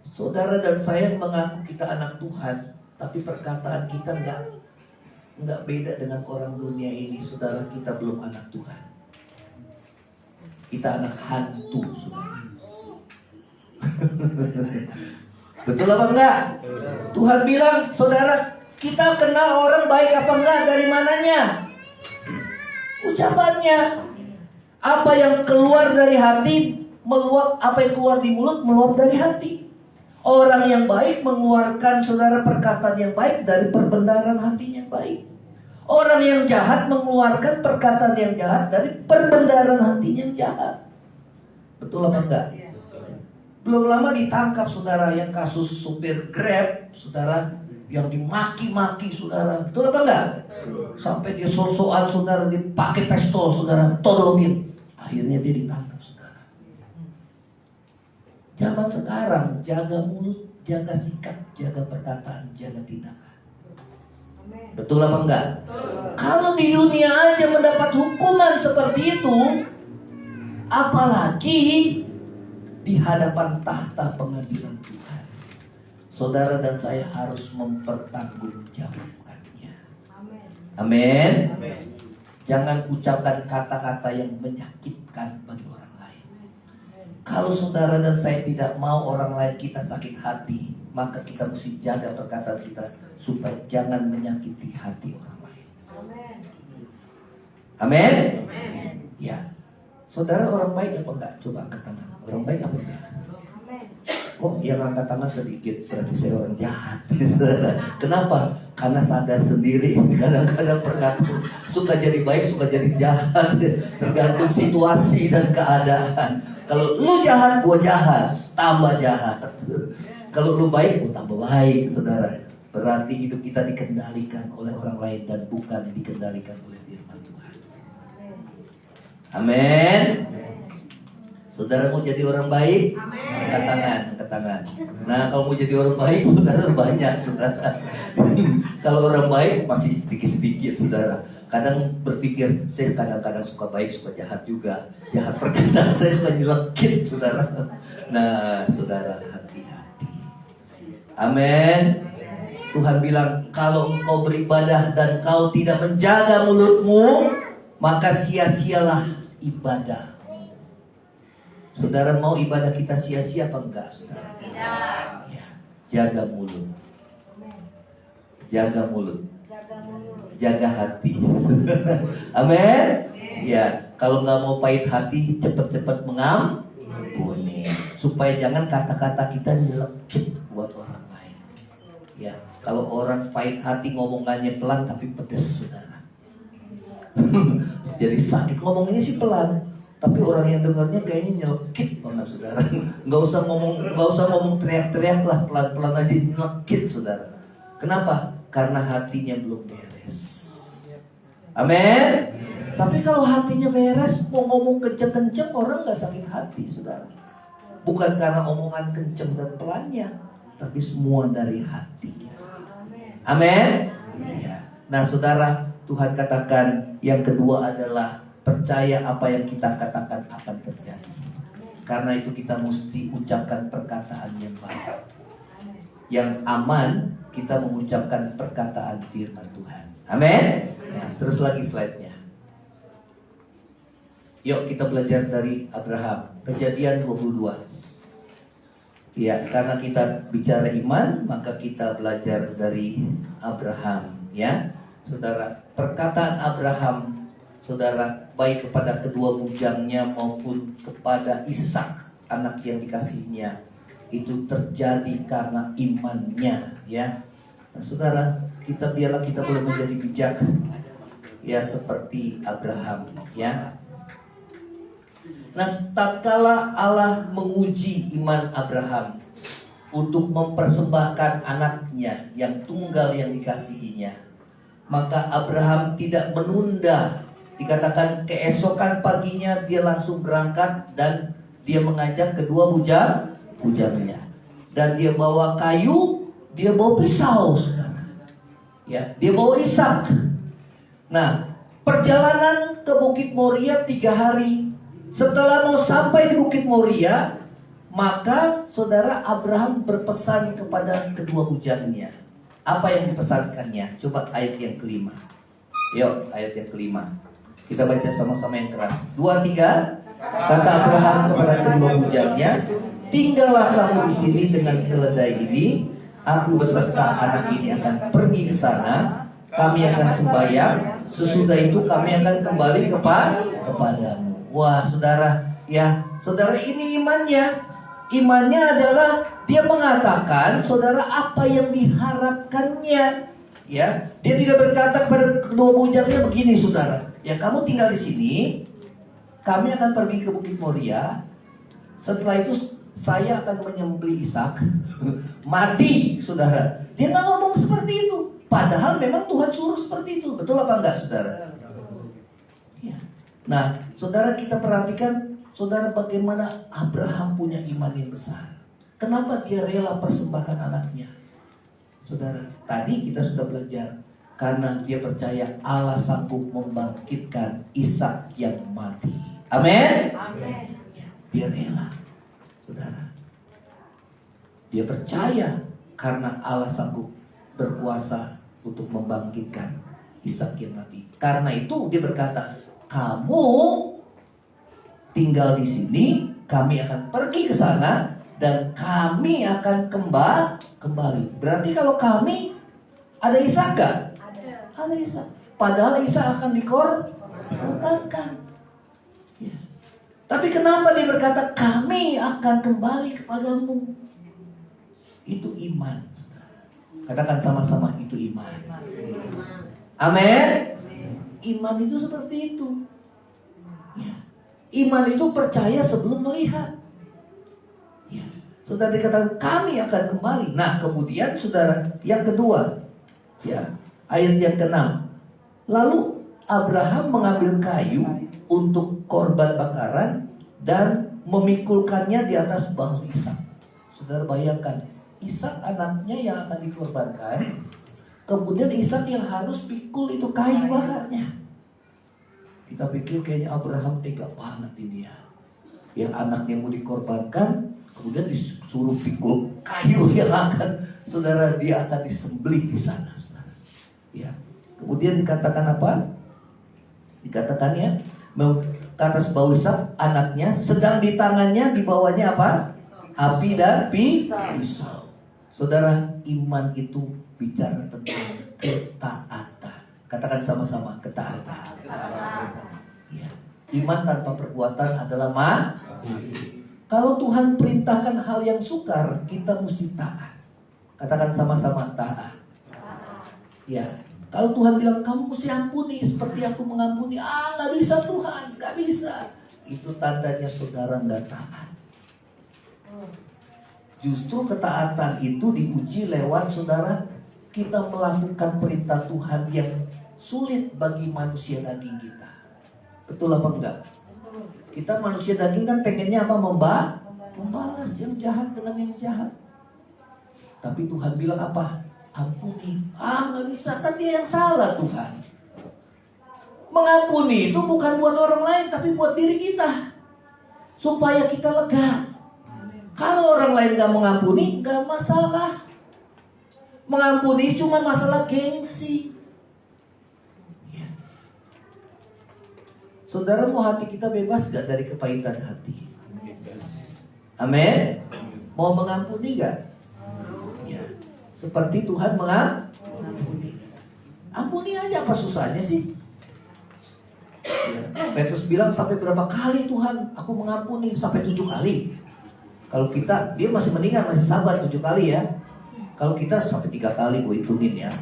Saudara dan saya mengaku kita anak Tuhan, tapi perkataan kita enggak beda dengan orang dunia ini. Saudara, kita belum anak Tuhan. Kita anak hantu, saudara. Betul apa enggak? Tuhan bilang, saudara, kita kenal orang baik apa enggak dari mananya? Ucapannya. Apa yang keluar dari hati meluap, apa yang keluar di mulut meluap dari hati. Orang yang baik mengeluarkan, saudara, perkataan yang baik dari perbendaharaan hatinya yang baik. Orang yang jahat mengeluarkan perkataan yang jahat dari perbendaharaan hatinya yang jahat. Betul apa enggak? Belum lama ditangkap, saudara, yang kasus supir Grab, saudara, yang dimaki-maki, saudara. Betul apa enggak? Sampai dia sosokan, saudara, dipakai pistol, saudara, todongin. Akhirnya dia ditangkap, saudara. Zaman sekarang, jaga mulut, jaga sikap, jaga perkataan, jaga tindakan. Betul apa enggak? Kalau di dunia aja mendapat hukuman seperti itu, apalagi di hadapan tahta pengadilan Tuhan. Saudara dan saya harus mempertanggungjawabkannya. Amin. Jangan ucapkan kata-kata yang menyakitkan bagi orang lain. Kalau saudara dan saya tidak mau orang lain kita sakit hati, maka kita mesti jaga perkataan kita supaya jangan menyakiti hati orang lain. Amin. Ya. Saudara orang baik apa enggak? Coba angkat tangan. Orang baik apa enggak? Kok yang angkat tangan sedikit? Berarti saya orang jahat. Kenapa? Karena sadar sendiri. Kadang-kadang perkataan suka jadi baik, suka jadi jahat. Tergantung situasi dan keadaan. Kalau lu jahat, gua jahat. Tambah jahat. Kalau lu baik, gua tambah baik, saudara. Berarti hidup kita dikendalikan oleh orang lain dan bukan dikendalikan oleh firman Tuhan. Amin. Saudara mau jadi orang baik? Angkat tangan, angkat tangan. Nah, kalau mau jadi orang baik, saudara banyak, saudara. Kalau orang baik masih sedikit-sedikit, saudara. Kadang berpikir, saya kadang-kadang suka baik, suka jahat juga. Jahat perkataan saya suka nyelekit, saudara. Nah, saudara, hati-hati. Amin. Tuhan bilang, kalau engkau beribadah dan kau tidak menjaga mulutmu, maka sia-sialah ibadah. Saudara mau ibadah kita sia-sia apa enggak, saudara? Tidak. Ya, jaga mulut. Jaga mulut. Jaga hati. Amin. Ya, kalau nggak mau pahit hati, cepat-cepat mengampuni. Supaya jangan kata-kata kita nyelekit buat orang lain. Ya, kalau orang pahit hati ngomongannya pelan tapi pedes, saudara. Jadi sakit, ngomongnya sih pelan, tapi orang yang dengarnya kayaknya nyelekit banget, saudara. Nggak usah ngomong teriak-teriak lah, pelan-pelan aja nyelekit, saudara. Kenapa? Karena hatinya belum beres. Amin. Tapi kalau hatinya beres, mau ngomong kenceng-kenceng orang nggak sakit hati, saudara. Bukan karena omongan kenceng dan pelannya, tapi semua dari hati. Amin. Ya. Nah, saudara, Tuhan katakan yang kedua adalah percaya apa yang kita katakan akan terjadi. Karena itu kita mesti ucapkan perkataan yang baik. Yang aman, kita mengucapkan perkataan firman Tuhan. Amin. Nah, terus lagi slide-nya. Yuk kita belajar dari Abraham. Kejadian 22. Ya, karena kita bicara iman, maka kita belajar dari Abraham. Ya, saudara, perkataan Abraham, saudara, baik kepada kedua bujangnya maupun kepada Ishak, anak yang dikasihnya, itu terjadi karena imannya. Ya, nah, saudara, biarlah kita boleh menjadi bijak, ya, seperti Abraham. Ya. Nah, tatkala Allah menguji iman Abraham untuk mempersembahkan anaknya yang tunggal yang dikasihinya, maka Abraham tidak menunda. Dikatakan keesokan paginya dia langsung berangkat dan dia mengajak kedua bujangnya. Dan dia bawa kayu, dia bawa pisau, saudara. Ya, dia bawa Ishak. Nah, perjalanan ke Bukit Moria 3 hari. Setelah mau sampai di Bukit Moria, maka saudara Abraham berpesan kepada kedua bujangnya. Apa yang dipesankannya? Coba ayat yang kelima. Yuk, ayat yang kelima. Kita baca sama-sama yang keras. 2, 3. Kata Abraham kepada kedua bujangnya, tinggallah kamu di sini dengan keledai ini. aku beserta anak ini akan pergi ke sana, kami akan sembahyang, sesudah itu kami akan kembali kepadamu. Wah, saudara, ya, saudara, ini imannya. Imannya adalah dia mengatakan, saudara, apa yang diharapkannya. Ya, dia tidak berkata kepada kedua bujangnya begini, saudara. Ya, kamu tinggal di sini, kami akan pergi ke Bukit Moria. Setelah itu saya akan menyembelih Ishak. Mati, saudara. Dia nggak ngomong seperti itu. Padahal memang Tuhan suruh seperti itu. Betul apa enggak, saudara? Ya. Nah, saudara, kita perhatikan, saudara, bagaimana Abraham punya iman yang besar. Kenapa dia rela persembahkan anaknya? Saudara, tadi kita sudah belajar. Karena dia percaya Allah sanggup membangkitkan Ishak yang mati. Amin. Amin. Ya, dia rela, saudara. Dia percaya karena Allah sanggup berkuasa untuk membangkitkan Ishak yang mati. Karena itu dia berkata, kamu tinggal di sini, kami akan pergi ke sana dan kami akan kembali. Berarti kalau kami ada Ishak gak? Ada Ishak. Padahal Ishak akan dikorbankan. Ya. Tapi kenapa dia berkata kami akan kembali kepadamu? Itu iman. Katakan sama-sama, itu iman. Amin. Iman itu seperti itu. Ya. Iman itu percaya sebelum melihat. Ya. Saudara, dikatakan kami akan kembali. Nah, kemudian saudara, yang kedua, ya, ayat yang ke-6. Lalu Abraham mengambil kayu untuk korban bakaran dan memikulkannya di atas bahu Ishak. Saudara bayangkan, Ishak anaknya yang akan dikorbankan, kemudian Ishak yang harus pikul itu kayu bakarnya. Kita pikir kayaknya Abraham tega banget ini ya. Yang anaknya mau dikorbankan, kemudian disuruh pikul kayu yang akan, saudara, dia akan disembelih di sana, saudara. Ya. Kemudian dikatakan apa? Dikatakannya ke atas bahu Ishak anaknya, sedang di tangannya dibawanya apa? Api dan pisau. Saudara, iman itu bicara tentang ketaatan. Katakan sama-sama, ketaatan. Ya. Iman tanpa perbuatan adalah mati. Kalau Tuhan perintahkan hal yang sukar, kita mesti taat. Katakan sama-sama, taat. Ya. Kalau Tuhan bilang kamu mesti ampuni seperti aku mengampuni, nggak bisa Tuhan, nggak bisa. Itu tandanya saudara nggak taat. Justru ketaatan itu diuji lewat, saudara, kita melakukan perintah Tuhan yang sulit bagi manusia daging kita. Betul apa enggak? Kita manusia daging kan pengennya apa? Membalas yang jahat dengan yang jahat. Tapi Tuhan bilang apa? Ampuni. Nggak bisa, kan dia yang salah, Tuhan. Mengampuni itu bukan buat orang lain, tapi buat diri kita, supaya kita lega. Kalau orang lain gak mengampuni, gak masalah. Mengampuni cuma masalah gengsi. Ya. Saudara, mau hati kita bebas gak dari kepahitan hati? Amin. Mau mengampuni gak? Ya. Seperti Tuhan mengampuni. Ampuni aja, apa susahnya sih? Ya. Petrus bilang, sampai berapa kali Tuhan aku mengampuni? Sampai 7 kali. Kalau kita, dia masih mendingan, masih sabar 7 kali ya. Kalau kita sampai 3 kali, gue hitungin ya.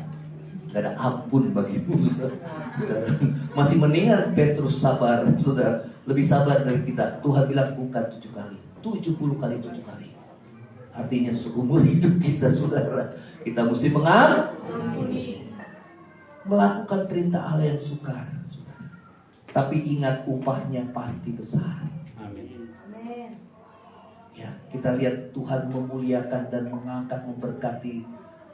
Gak ada ampun bagimu. Masih mendingan Petrus sabar, sudah lebih sabar dari kita. Tuhan bilang bukan 7 kali, 70 kali 7 kali. Artinya seumur hidup kita, saudara, kita mesti mengampuni. Melakukan perintah Allah yang sukar, saudara. Tapi ingat, upahnya pasti besar. Amin. Ya, kita lihat Tuhan memuliakan dan mengangkat, memberkati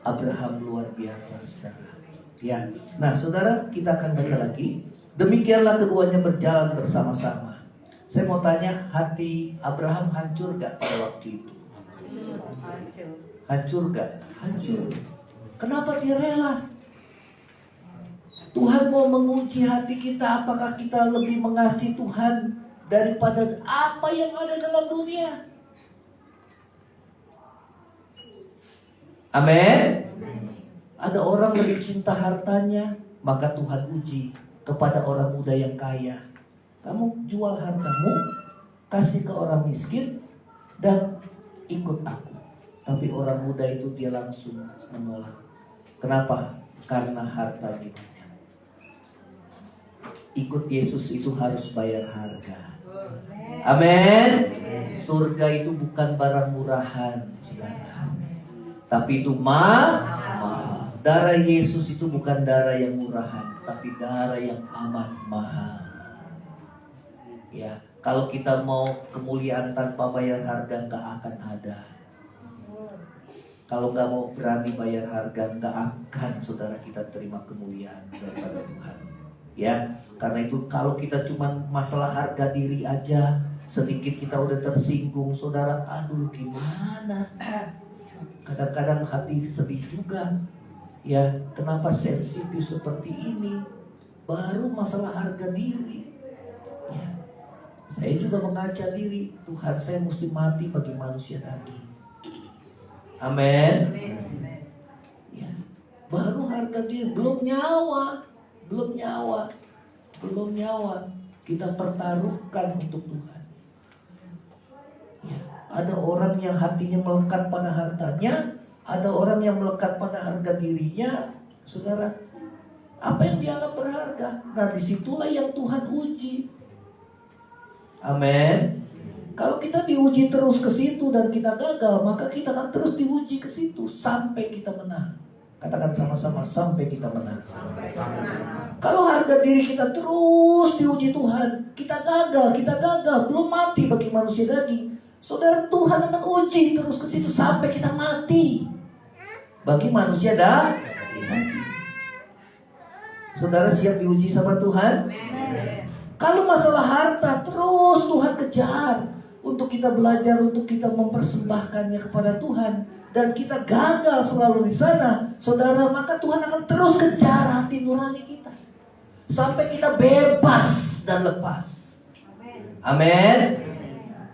Abraham luar biasa, saudara. Ya, nah saudara, kita akan baca lagi. Demikianlah keduanya berjalan bersama-sama. Saya mau tanya, hati Abraham hancur gak pada waktu itu? Hancur gak? Hancur. Kenapa dia rela? Tuhan mau menguji hati kita, apakah kita lebih mengasihi Tuhan daripada apa yang ada dalam dunia? Amin. Ada orang lebih cinta hartanya, maka Tuhan uji kepada orang muda yang kaya. Kamu jual hartamu, kasih ke orang miskin, dan ikut aku. Tapi orang muda itu dia langsung menolak. Kenapa? Karena hartanya banyak. Ikut Yesus itu harus bayar harga. Amin. Surga itu bukan barang murahan, saudara. Tapi itu mahal. Darah Yesus itu bukan darah yang murahan, tapi darah yang amat mahal. Ya, kalau kita mau kemuliaan tanpa bayar harga, nggak akan ada. Kalau nggak mau berani bayar harga, nggak akan saudara kita terima kemuliaan daripada Tuhan. Ya, karena itu kalau kita cuma masalah harga diri aja, sedikit kita udah tersinggung, saudara. Aduh, gimana? Kadang-kadang hati sedih juga. Ya, kenapa sensitif seperti ini? Baru masalah harga diri. Ya, saya juga mengaca diri, Tuhan, saya mesti mati bagi manusia daging. Amin. Ya, baru harga diri, belum nyawa kita pertaruhkan untuk Tuhan. Ya, ada orang yang hatinya melekat pada hartanya. Ada orang yang melekat pada harga dirinya, saudara. Apa yang dianggap berharga? Nah, disitulah yang Tuhan uji. Amin. Kalau kita diuji terus ke situ dan kita gagal, maka kita akan terus diuji ke situ sampai kita menang. Katakan sama-sama, sampai kita menang. Kalau harga diri kita terus diuji Tuhan, kita gagal, belum mati bagi manusia daging. Saudara, Tuhan akan uji terus ke situ sampai kita mati bagi manusia daging. Saudara siap diuji sama Tuhan? Kalau masalah harta terus Tuhan kejar untuk kita belajar, untuk kita mempersembahkannya kepada Tuhan, dan kita gagal selalu di sana, saudara, maka Tuhan akan terus kejar hati nurani kita sampai kita bebas dan lepas. Amin.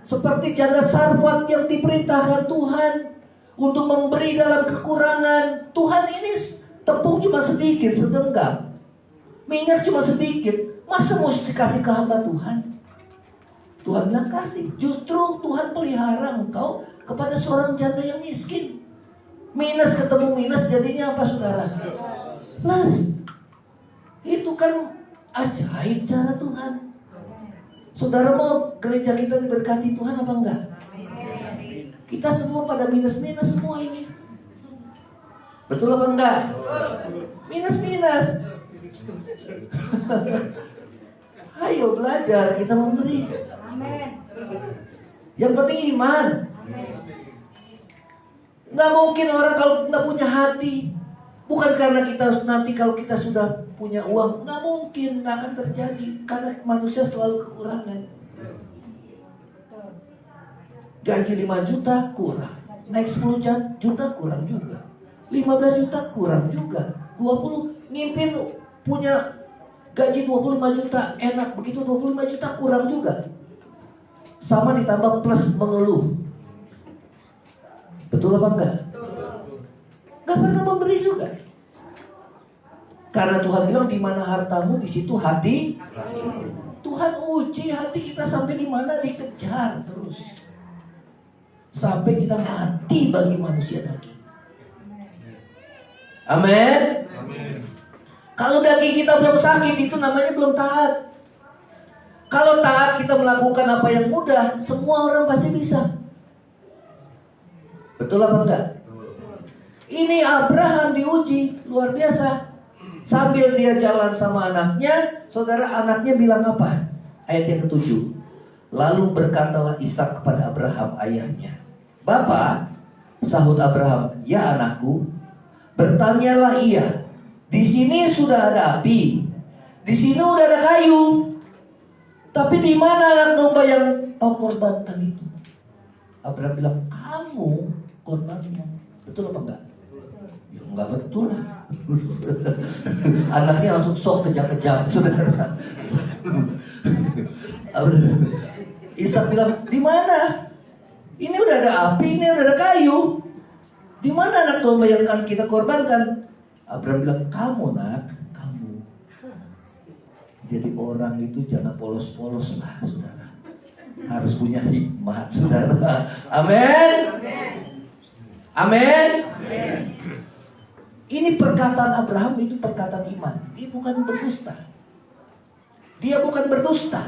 Seperti janda sarwat yang diperintahkan Tuhan untuk memberi dalam kekurangan. Tuhan, ini tepung cuma sedikit, segenggam. Minyak cuma sedikit. Masa mesti kasih ke hamba Tuhan? Tuhan bilang kasih. Justru Tuhan pelihara engkau kepada seorang janda yang miskin. Minus ketemu minus, jadinya apa, saudara? Plus. Itu kan ajaib cara Tuhan. Saudara, mau gereja kita diberkati Tuhan apa enggak? Kita semua pada minus-minus semua ini. Betul apa enggak? Minus-minus. Ayo belajar, kita memberi. Yang penting iman. Nggak mungkin orang kalau nggak punya hati. Bukan karena kita nanti kalau kita sudah punya uang, nggak mungkin, nggak akan terjadi. Karena manusia selalu kekurangan. Gaji 5 juta kurang, naik 10 juta kurang juga, 15 juta kurang juga, 20 ngimpin punya gaji 25 juta enak, begitu 25 juta kurang juga. Sama ditambah plus mengeluh. Betul apa enggak? Gak pernah memberi juga. Karena Tuhan bilang di mana hartamu, di situ hati. Tuhan uji hati kita sampai di mana, dikejar terus. Sampai kita mati bagi manusia daging. Amin. Kalau daging kita belum sakit, itu namanya belum taat. Kalau taat, kita melakukan apa yang mudah, semua orang pasti bisa. Betul apa enggak? Ini Abraham diuji luar biasa. Sambil dia jalan sama anaknya, saudara, anaknya bilang apa? Ayat yang ke-7. Lalu berkatalah Ishak kepada Abraham ayahnya, "Bapa," sahut Abraham, "Ya anakku." Bertanyalah ia, "Di sini sudah ada api, di sini udah ada kayu, tapi di mana anak domba yang kau korbankan itu?" Abraham bilang, "Kamu korbannya." Betul apa enggak? Ya enggak betul lah. Anaknya langsung sok kejam-kejam, saudara. Ishak bilang, "Di mana? Ini udah ada api, ini udah ada kayu. Di Di mana anak domba yang akan kita korbankan? Abraham bilang, kamu nak, kamu. Jadi orang itu jangan polos-polos lah, saudara. Harus punya hikmat, saudara. Amin. Amin. Ini perkataan Abraham, itu perkataan iman. Dia bukan berdusta. Dia bukan berdusta.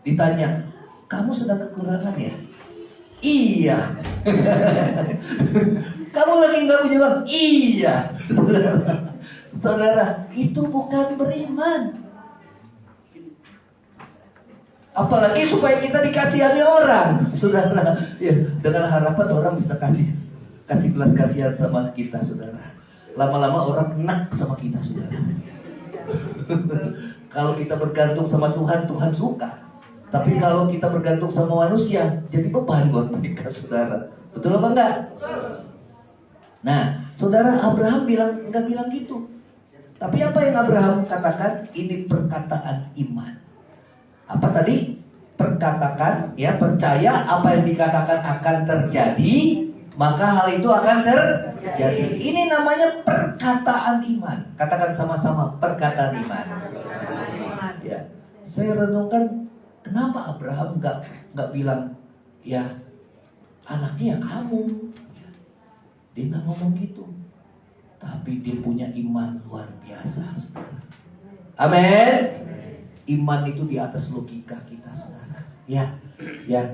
Ditanya, kamu sedang kekurangan ya? Iya. Kamu lagi nggak punya uang? Iya. Saudara, itu bukan beriman. Apalagi supaya kita dikasihani orang, saudara. Ya, dengan harapan orang bisa kasih belas kasihan sama kita, saudara. Lama-lama orang enak sama kita, saudara. Kalau kita bergantung sama Tuhan, Tuhan suka. Tapi kalau kita bergantung sama manusia, jadi beban buat mereka, saudara. Betul apa enggak? Nah, saudara, Abraham enggak bilang gitu. Tapi apa yang Abraham katakan? Ini perkataan iman. Apa tadi? Perkatakan, ya, percaya apa yang dikatakan akan terjadi, maka hal itu akan terjadi. Ini namanya perkataan iman. Katakan sama-sama, perkataan iman. Ya, saya renungkan, kenapa Abraham nggak bilang, ya anaknya ya kamu. Dia nggak ngomong gitu. Tapi dia punya iman luar biasa, saudara. Amin. Iman itu di atas logika kita, saudara. Ya.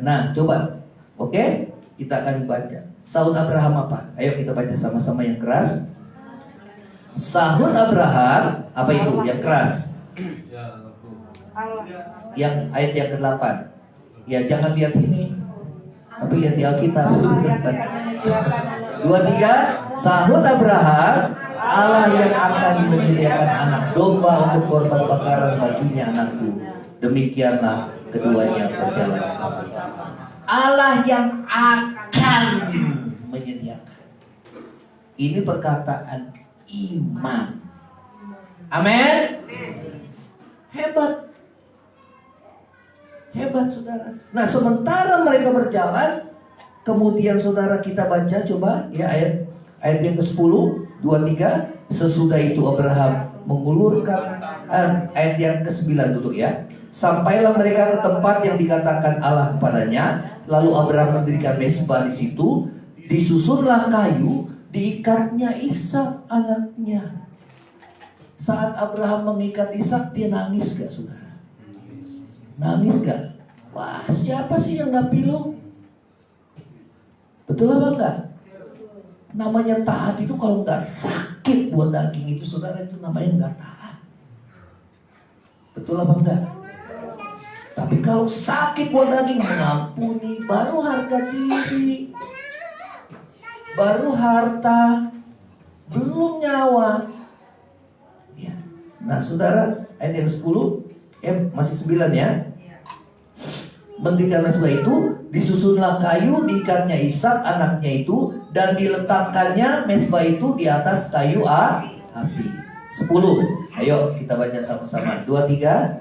Nah, coba, oke? Kita akan baca. Sahut Abraham apa? Ayo kita baca sama-sama yang keras. Sahut Abraham apa itu? Yang keras. Yang ayat yang ke-8. Ya, jangan lihat sini, tapi lihat di Alkitab. 2, 3. Sahut Abraham, Allah yang akan menyediakan anak domba untuk korban bakaran baginya anakku. Demikianlah keduanya berjalan sama-sama. Allah yang akan menyediakan. Ini perkataan iman. Amin. Hebat. Hebat, saudara. Nah, sementara mereka berjalan, kemudian saudara kita baca, coba ya, ayat yang ke-10, 2, 3. Sesudah itu Abraham mengulurkan, ayat yang ke-9 dulu ya. Sampailah mereka ke tempat yang dikatakan Allah kepadanya. Lalu Abraham mendirikan mezbah di situ. Disusunlah kayu, diikatnya Ishak anaknya. Saat Abraham mengikat Ishak, dia nangis gak, saudara? Nangis gak? Wah, siapa sih yang gak pilu? Betul apa enggak? Namanya taat itu kalau nggak sakit buat daging itu, saudara, itu namanya nggak taat. Betul apa enggak? Tapi kalau sakit buat daging, mengampuni, baru harga diri, baru harta, belum nyawa. Ya. Nah, saudara, ayat yang 10, masih 9 ya. Mendirikan mezbah itu, disusunlah kayu, diikatnya Ishak anaknya itu, dan diletakkannya mezbah itu di atas kayu api. 10. Ayo kita baca sama-sama. 2, 3.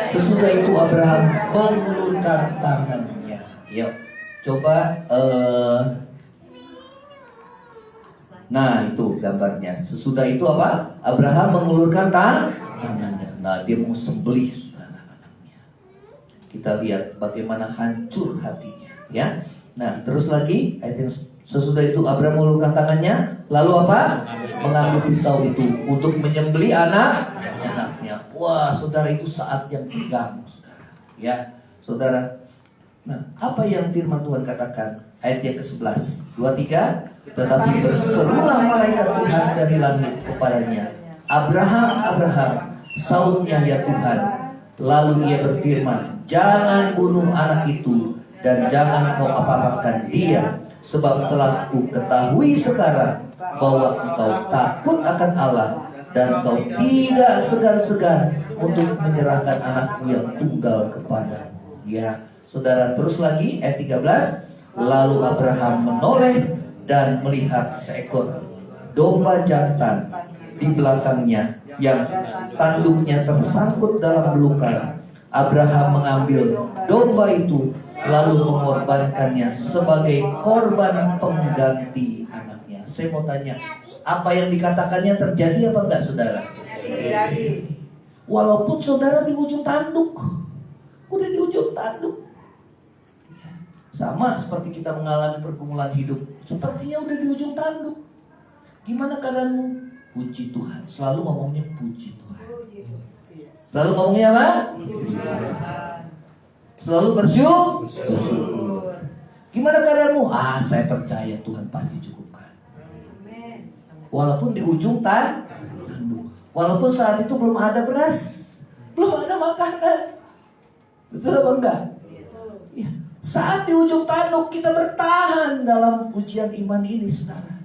Sesudah itu Abraham mengulurkan tangannya. Yuk, coba. Nah, itu gambarnya. Sesudah itu apa? Abraham mengulurkan tangannya. Nah, dia mau sembelih anaknya. Kita lihat bagaimana hancur hatinya, ya. Nah, terus lagi ayat yang sesudah itu Abraham mengulurkan tangannya, lalu apa? Mengambil pisau itu untuk menyembelih anaknya. Wah, saudara, itu saat yang tegang, saudara. Ya, saudara. Nah, apa yang firman Tuhan katakan? Ayat yang ke-11, 2, 3. Tetapi berserulah malaikat Tuhan dari langit kepadanya, Abraham, Abraham. Sahutnya, ya Tuhan. Lalu ia berfirman, jangan bunuh anak itu, dan jangan kau apa-apakan dia, sebab telah ku ketahui sekarang bahwa engkau takut akan Allah, dan kau tidak segan-segan untuk menyerahkan anakmu yang tunggal kepadamu. Ya, saudara, terus lagi ayat 13. Lalu Abraham menoleh dan melihat seekor domba jantan di belakangnya yang tanduknya tersangkut dalam belukar. Abraham mengambil domba itu lalu mengorbankannya sebagai korban pengganti anaknya. Saya mau tanya, apa yang dikatakannya terjadi apa enggak, saudara? Terjadi. Walaupun saudara di ujung tanduk, udah di ujung tanduk. Sama seperti kita mengalami pergumulan hidup, sepertinya udah di ujung tanduk. Gimana keadaanmu? Puji Tuhan. Selalu ngomongnya puji Tuhan. Selalu ngomongnya apa? Selalu bersyukur. Gimana keadaanmu? Saya percaya Tuhan pasti cukupkan. Walaupun di ujung tanduk, walaupun saat itu belum ada beras, belum ada makanan. Betul apa enggak? Ya. Saat di ujung tanduk kita bertahan dalam ujian iman ini, saudara.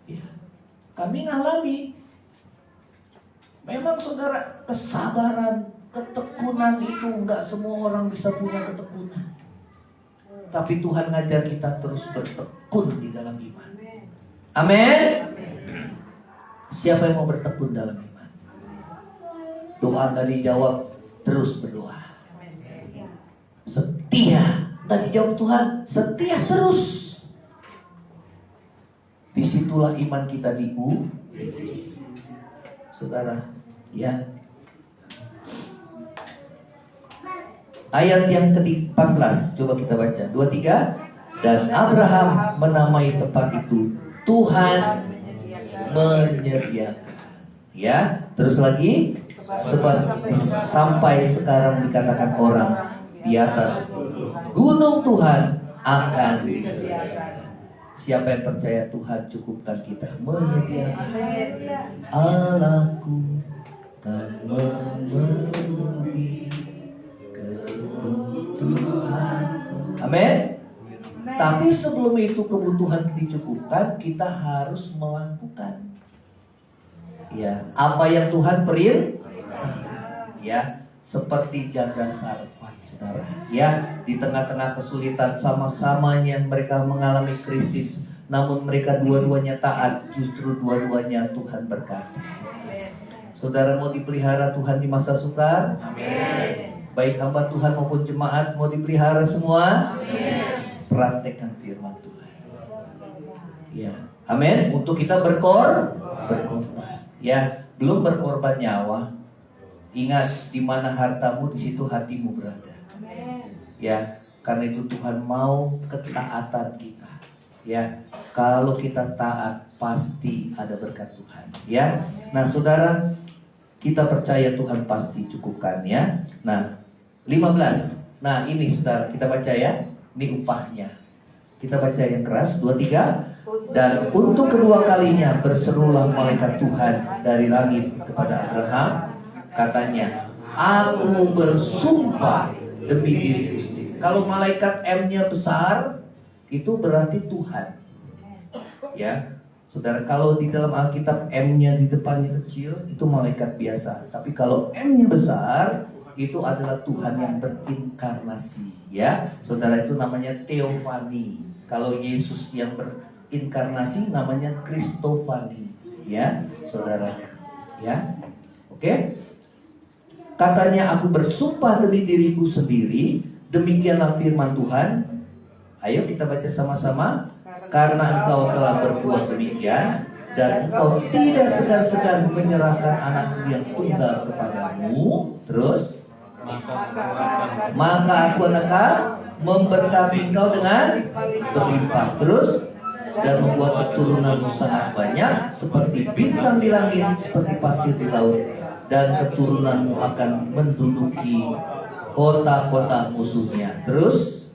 Ya. Kami ngalami. Memang saudara, kesabaran, ketekunan itu enggak semua orang bisa punya ketekunan. Tapi Tuhan ngajar kita terus bertekun di dalam iman. Amin. Siapa yang mau bertekun dalam iman? Doa gak dijawab, terus berdoa. Setia gak dijawab Tuhan, setia terus. Disitulah iman kita diuji. Saudara, ya. Ayat yang ke-14, coba kita baca. 23. Dan Abraham menamai tempat itu Tuhan menyediakan. Ya, terus lagi, sebab sampai sekarang dikatakan orang di atas gunung Tuhan akan disediakan. Siapa yang percaya Tuhan cukupkan kita, menyediakan. Allahku kan memenuhi kebutuhan. Amin. Tapi sebelum itu kebutuhan dicukupkan, kita harus melakukan. Ya, apa yang Tuhan perintahkan. Ya, seperti janda Sarfat, saudara. Ya, di tengah-tengah kesulitan sama-samanya mereka mengalami krisis, namun mereka dua-duanya taat, justru dua-duanya Tuhan berkati. Saudara mau dipelihara Tuhan di masa sukar? Amin. Baik hamba Tuhan maupun jemaat mau dipelihara semua? Amin. Praktekkan firman Tuhan. Ya, amin. Untuk kita berkorban. Ya, belum berkorban nyawa. Ingat, di mana hartamu, di situ hatimu berada. Ya, karena itu Tuhan mau ketaatan kita. Ya, kalau kita taat pasti ada berkat Tuhan. Ya, nah saudara, kita percaya Tuhan pasti cukupkan ya. Nah, 15. Nah ini saudara, kita baca ya. Ini upahnya. Kita baca yang keras, 23. Dan untuk kedua kalinya berserulah malaikat Tuhan dari langit kepada Abraham. Katanya, aku bersumpah demi diriku sendiri. Kalau malaikat M-nya besar, itu berarti Tuhan. Ya, saudara, kalau di dalam Alkitab M-nya di depannya kecil, itu malaikat biasa. Tapi kalau M-nya besar, itu adalah Tuhan yang berinkarnasi. Ya, saudara, itu namanya Theophany. Kalau Yesus yang berinkarnasi namanya Christophany. Ya, saudara. Ya, oke. Katanya, aku bersumpah demi diriku sendiri, demikianlah firman Tuhan. Ayo kita baca sama-sama. Karena engkau telah berbuat demikian, dan engkau tidak segan-segan menyerahkan anakmu yang tunggal kepadamu, terus maka aku akan memberkati engkau dengan berlimpah, terus dan membuat keturunanmu sangat banyak seperti bintang di langit, seperti pasir di laut, dan keturunanmu akan menduduki kota-kota musuhnya. Terus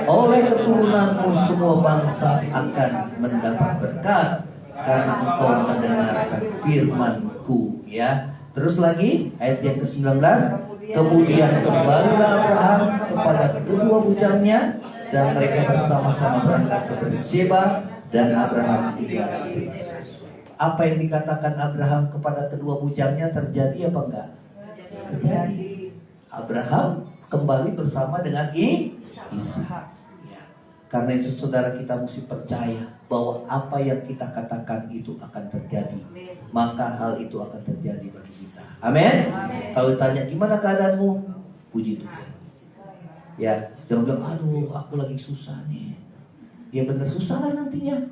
oleh keturunanmu semua bangsa akan mendapat berkat karena engkau mendengarkan firman-Ku. Ya, terus lagi ayat yang ke-19. Kemudian kembalilah Abraham kepada kedua bujangnya, dan mereka bersama-sama berangkat ke Berseba, dan Abraham tinggal di situ. Apa yang dikatakan Abraham kepada kedua bujangnya terjadi apa enggak? Terjadi. Abraham kembali bersama dengan Ishak. Ya. Karena itu saudara, kita mesti percaya bahwa apa yang kita katakan itu akan terjadi. Maka hal itu akan terjadi bagi kita. Amin. Kalau ditanya gimana keadaanmu, puji Tuhan. Ya, jangan bilang aduh aku lagi susah nih. Ya benar susah lah nantinya.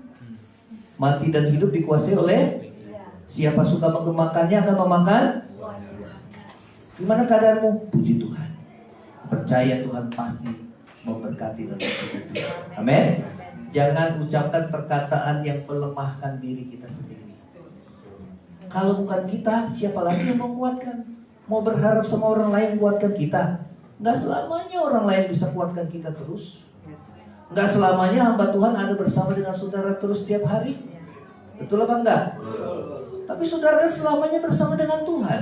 Mati dan hidup dikuasai oleh siapa suka mengemakannya akan memakan. Gimana keadaanmu? Puji Tuhan. Percaya Tuhan pasti memberkati dan memberkati. Amin. Jangan ucapkan perkataan yang melemahkan diri kita sendiri. Kalau bukan kita, siapa lagi yang menguatkan? Mau berharap sama orang lain kuatkan kita? Nggak selamanya orang lain bisa kuatkan kita terus. Nggak selamanya hamba Tuhan ada bersama dengan saudara terus setiap hari. Betul apa enggak? Tapi saudara kan selamanya bersama dengan Tuhan,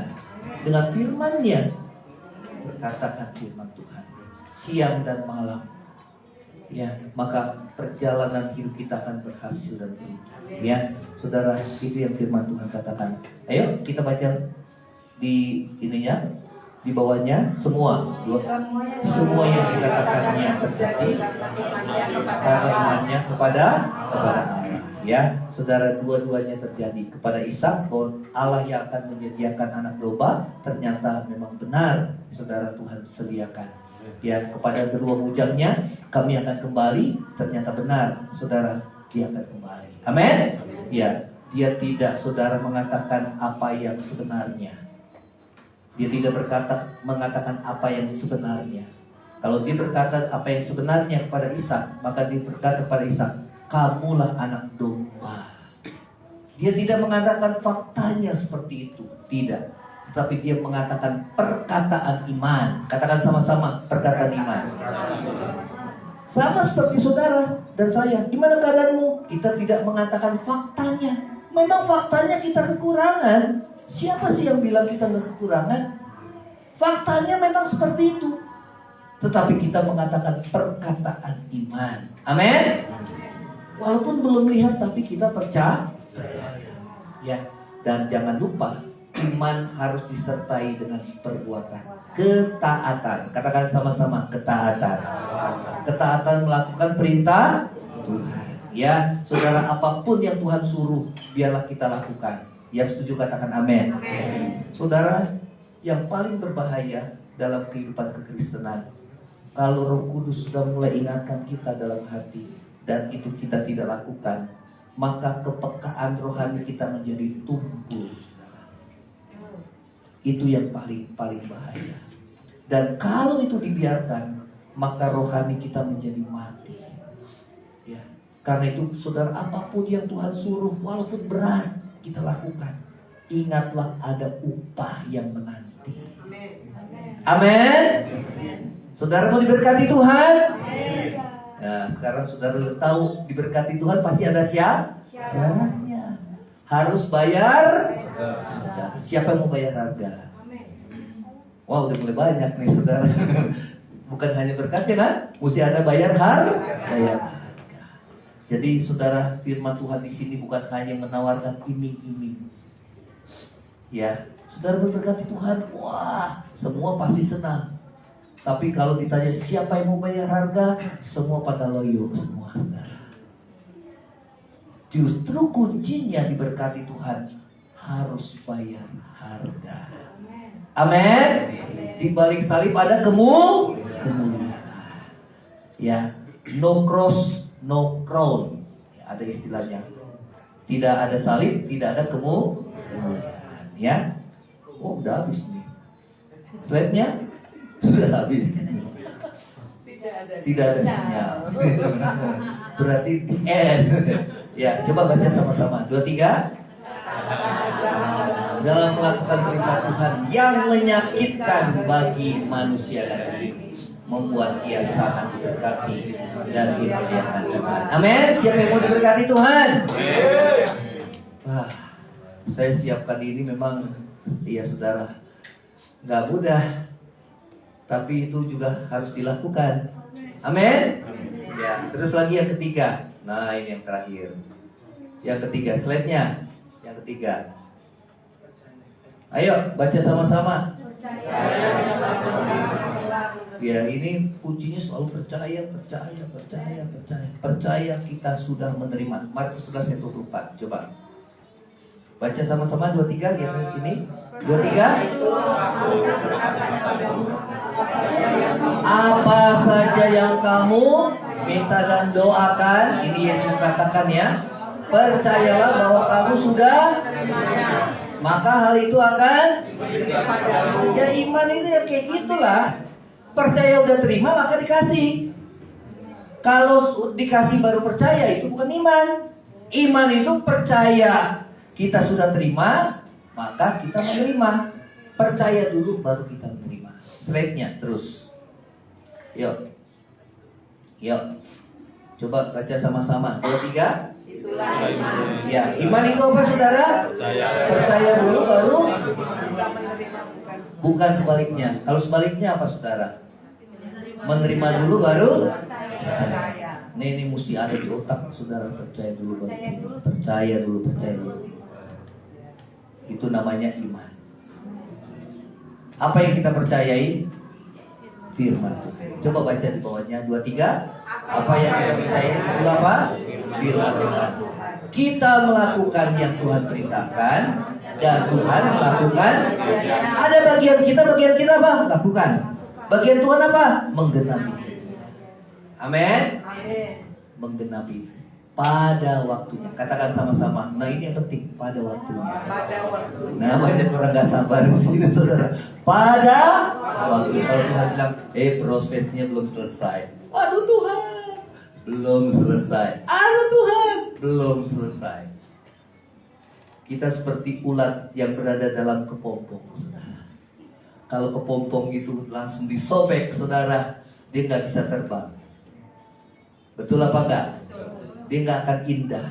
dengan firman-Nya. Berkatakan firman Tuhan siang dan malam, ya, maka perjalanan hidup kita akan berhasil dan beruntung. Ya, saudara, itu yang firman Tuhan katakan. Ayo kita baca di ininya, di bawahnya, semua yang dikatakannya terjadi karena imannya kepada Allah. Ya, saudara, dua-duanya terjadi. Kepada Ishak, bahwa Allah yang akan menyediakan anak domba ternyata memang benar, saudara, Tuhan sediakan. Ya, kepada kedua bujangnya, kami akan kembali, ternyata benar, saudara, dia akan kembali. Amin. Ya, dia tidak, saudara, mengatakan apa yang sebenarnya. Dia tidak mengatakan apa yang sebenarnya. Kalau dia berkata apa yang sebenarnya kepada Ishak, maka dia berkata kepada Ishak, kamulah anak domba. Dia tidak mengatakan faktanya seperti itu, tidak. Tetapi dia mengatakan perkataan iman. Katakan sama-sama, perkataan iman. Sama seperti saudara dan saya. Gimana keadaanmu? Kita tidak mengatakan faktanya. Memang faktanya kita kekurangan. Siapa sih yang bilang kita nggak kekurangan? Faktanya memang seperti itu. Tetapi kita mengatakan perkataan iman. Amin. Walaupun belum lihat, tapi kita percaya. Ya, dan jangan lupa, iman harus disertai dengan perbuatan, ketaatan. Katakan sama-sama, ketaatan. Ketaatan melakukan perintah Tuhan. Ya, saudara, apapun yang Tuhan suruh, biarlah kita lakukan. Yang setuju katakan amin. Saudara, yang paling berbahaya dalam kehidupan kekristenan, kalau Roh Kudus sudah mulai ingatkan kita dalam hati dan itu kita tidak lakukan, maka kepekaan rohani kita menjadi tumpul, saudara. Itu yang paling bahaya. Dan kalau itu dibiarkan, maka rohani kita menjadi mati. Ya, karena itu, saudara, apapun yang Tuhan suruh, walaupun berat, kita lakukan. Ingatlah ada upah yang menanti. Amin. Saudara mau diberkati Tuhan? Nah, sekarang saudara tahu diberkati Tuhan pasti ada syaratnya. Harus bayar. Nah, siapa yang mau bayar harga? Wah, udah mulai banyak nih, saudara. Bukan hanya berkatnya kan? Mesti ada bayar harga. Jadi saudara, firman Tuhan di sini bukan hanya menawarkan iming-iming. Ya, saudara berberkati Tuhan, wah, semua pasti senang. Tapi kalau ditanya siapa yang mau bayar harga, semua pada loyo semua, saudara. Justru kuncinya diberkati Tuhan harus bayar harga. Amin. Di balik salib ada kemuliaan. Ya, no cross, no crown. Ya, ada istilahnya. Tidak ada salib, tidak ada kemuliaan. Ya. Oh, udah habis nih. Slide-nya sudah habis. Tidak ada sinyal. Berarti di end. Ya, coba baca sama-sama. 2, 3. Dalam melakukan perintah Tuhan yang menyakitkan bagi manusia tadi, membuat ia sangat diberkati dan dimuliakan Tuhan. Amin. Siapa yang mau diberkati Tuhan? Wah, saya siapkan ini memang, ya saudara, nggak mudah, tapi itu juga harus dilakukan. Amin. Ya, terus lagi yang ketiga. Nah, ini yang terakhir. Yang ketiga, slide-nya. Yang ketiga. Ayo, baca sama-sama. Ya, ini kuncinya selalu percaya. Percaya kita sudah menerima. Markus 11:24. Coba. Baca sama-sama 2, 3, lihat di sini. 2, 3. Apa saja yang kamu minta dan doakan, ini Yesus katakan ya. percayalah bahwa kamu sudah, maka hal itu akan, ya iman itu ya kayak gitulah. Percaya udah terima maka dikasih. Kalau dikasih baru percaya itu bukan iman. Iman itu percaya kita sudah terima maka kita menerima. Percaya dulu baru kita menerima. Slide-nya terus. Yuk. Coba baca sama-sama. 2, 3. Itulah iman. Ya, iman itu apa saudara? Percaya dulu baru Kita menerima bukan sebaliknya. Kalau sebaliknya apa saudara? Menerima dulu baru percaya. ini mesti ada di otak saudara. Percaya dulu baru percaya dulu. Itu namanya iman. Apa yang kita percayai? Firman Tuhan. Coba baca di bawahnya 2, 3. Apa yang kita percayai itu apa? Firman Tuhan. Kita melakukan yang Tuhan perintahkan dan Tuhan melakukan. Ada bagian kita apa? Lakukan. Bagian Tuhan apa? Menggenapi. Amin. Menggenapi pada waktunya. Katakan sama-sama. Nah ini yang penting, pada waktunya. Nah banyak orang gak sabar di sini saudara. Pada waktu. Kalau Tuhan bilang, prosesnya belum selesai. Aduh Tuhan, belum selesai. Aduh Tuhan, belum selesai. Kita seperti ulat yang berada dalam kepompong, saudara. Kalau kepompong itu langsung disobek, saudara, dia nggak bisa terbang. Betul apa enggak? Dia nggak akan indah.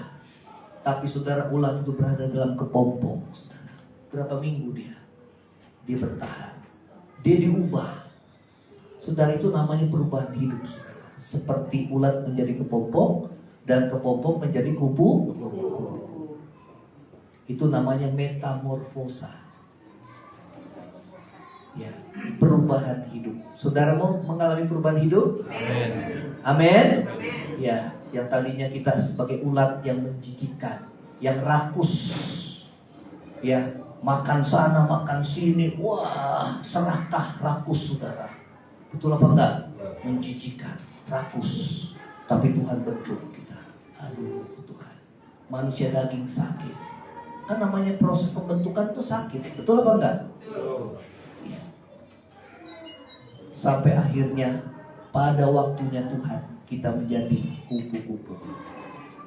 Tapi saudara, ulat itu berada dalam kepompong, saudara. Berapa minggu dia bertahan. Dia diubah. Saudara, itu namanya perubahan hidup, saudara. Seperti ulat menjadi kepompong dan kepompong menjadi kupu. Itu namanya metamorfosa. Ya, perubahan hidup. Saudara mau mengalami perubahan hidup? Amin. Ya, yang tadinya kita sebagai ulat yang menjijikkan, yang rakus. Ya, makan sana, makan sini. Wah, serakah, rakus saudara. Betul apa enggak? Menjijikkan, rakus. Tapi Tuhan bentuk kita. Aduh Tuhan, manusia daging sakit. Kan namanya proses pembentukan itu sakit. Betul apa enggak? Ya. Sampai akhirnya pada waktunya Tuhan kita menjadi kupu-kupu.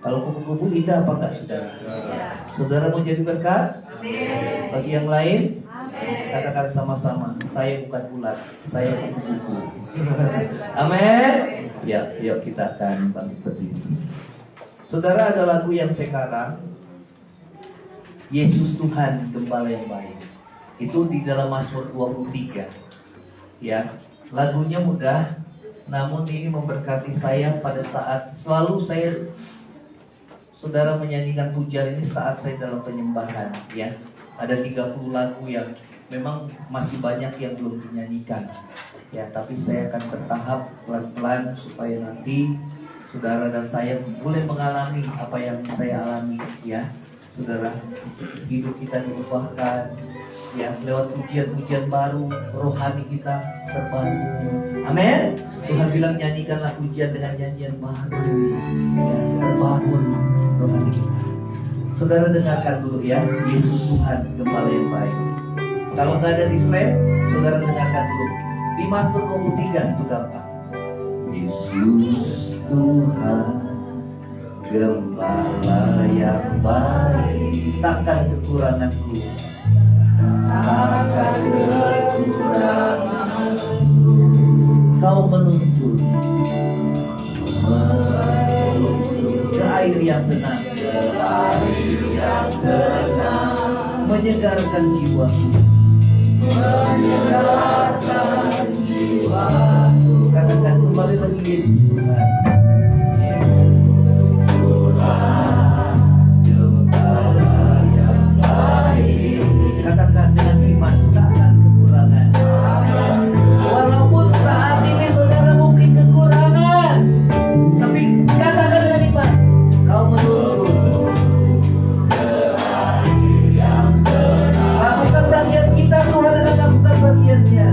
Kalau kupu-kupu indah apa enggak saudara? Saudara mau jadi berkat? Bagi yang lain? Katakan sama-sama, saya bukan ulat, saya kupu-kupu. Amin. Ya, yuk kita akan bangkit berdiri. Saudara, ada lagu yang sekarang, Yesus Tuhan Gembala yang baik. Itu di dalam Mazmur 23. Ya, lagunya mudah, namun ini memberkati saya pada saat selalu saya, saudara, menyanyikan pujian ini saat saya dalam penyembahan. Ya, ada 30 lagu yang memang masih banyak yang belum dinyanyikan. Ya, tapi saya akan bertahap pelan-pelan supaya nanti saudara dan saya boleh mengalami apa yang saya alami. Ya, saudara, hidup kita diubahkan. Ya, lewat pujian-pujian baru, rohani kita terbantu. Amin. Tuhan bilang nyanyikanlah pujian dengan nyanyian baru. Ya, terbangun rohani kita. Saudara dengarkan dulu ya, Yesus Tuhan Gembala yang baik. Kalau nggak ada di slide, saudara dengarkan dulu. Di Mazmur 23 itu gampang. Yesus Tuhan Gembala yang baik, takkan kekuranganku. Takkan kekuranganku. Kau menuntun ke air yang tenang, menyegarkan jiwaku. Katakan kembali lagi, Yesus Tuhan. Yesus Tuhan Gembala yang baik. Katakan dengan iman, takkan kekurangan. Walaupun saat ini saudara mungkin kekurangan, tapi katakan dengan iman, kau menuntun. Lakukan bagian kita, Tuhan akan lakukan bagiannya.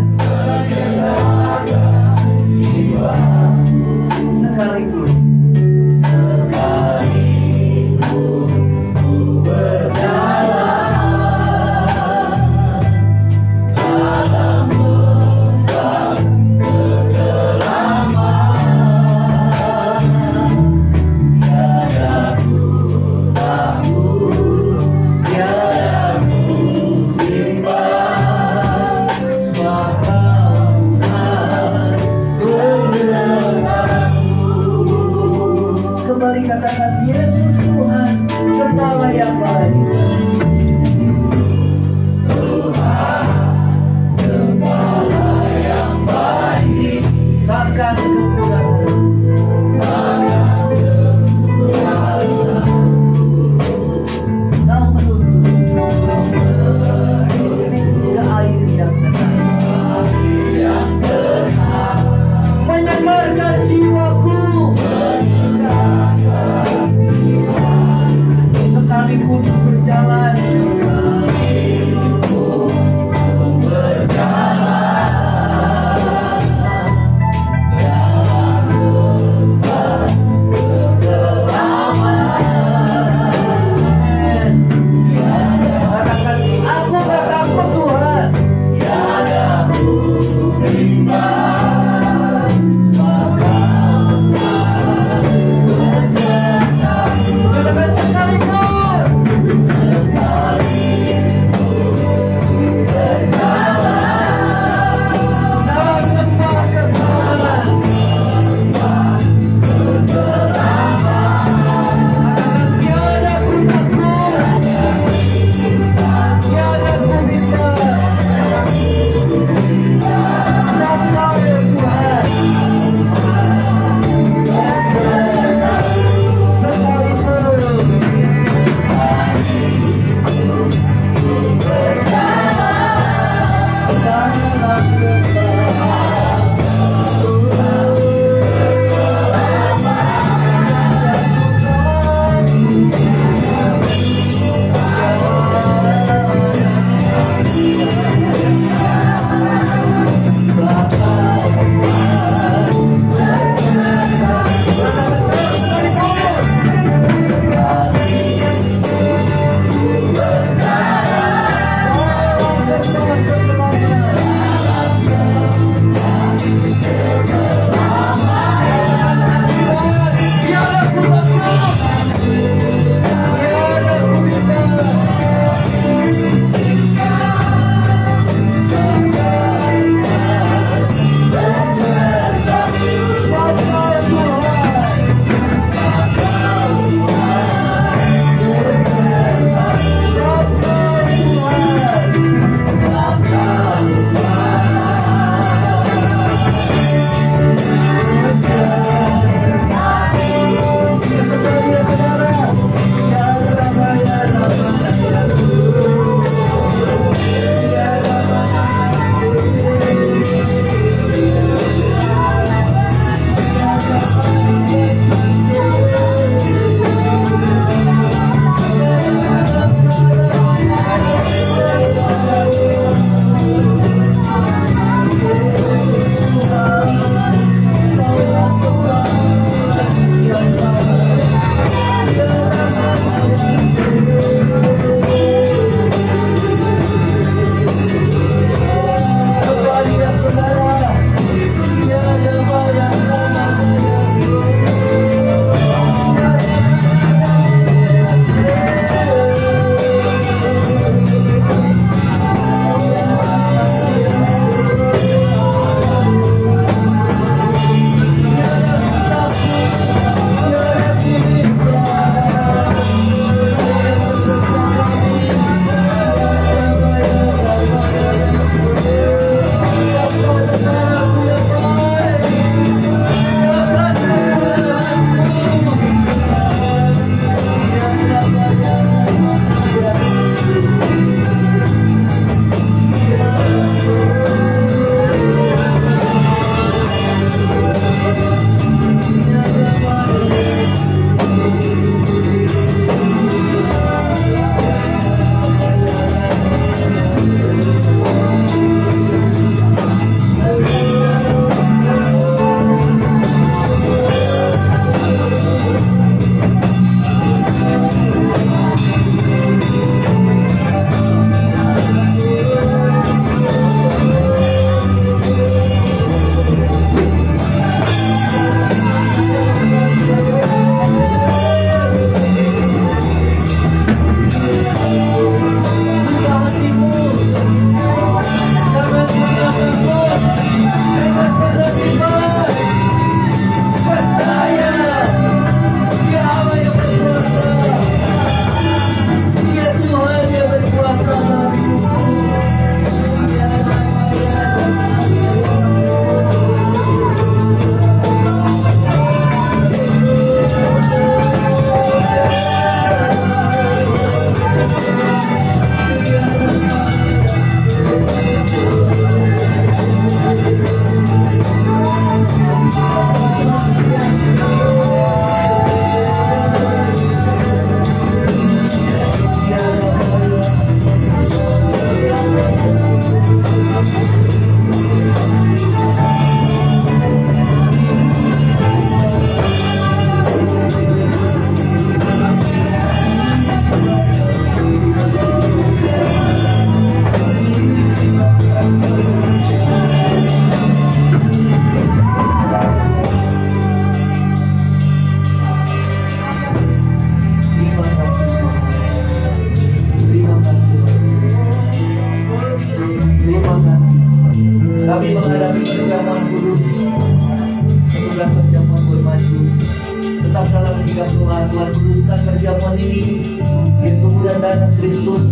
darah Kristus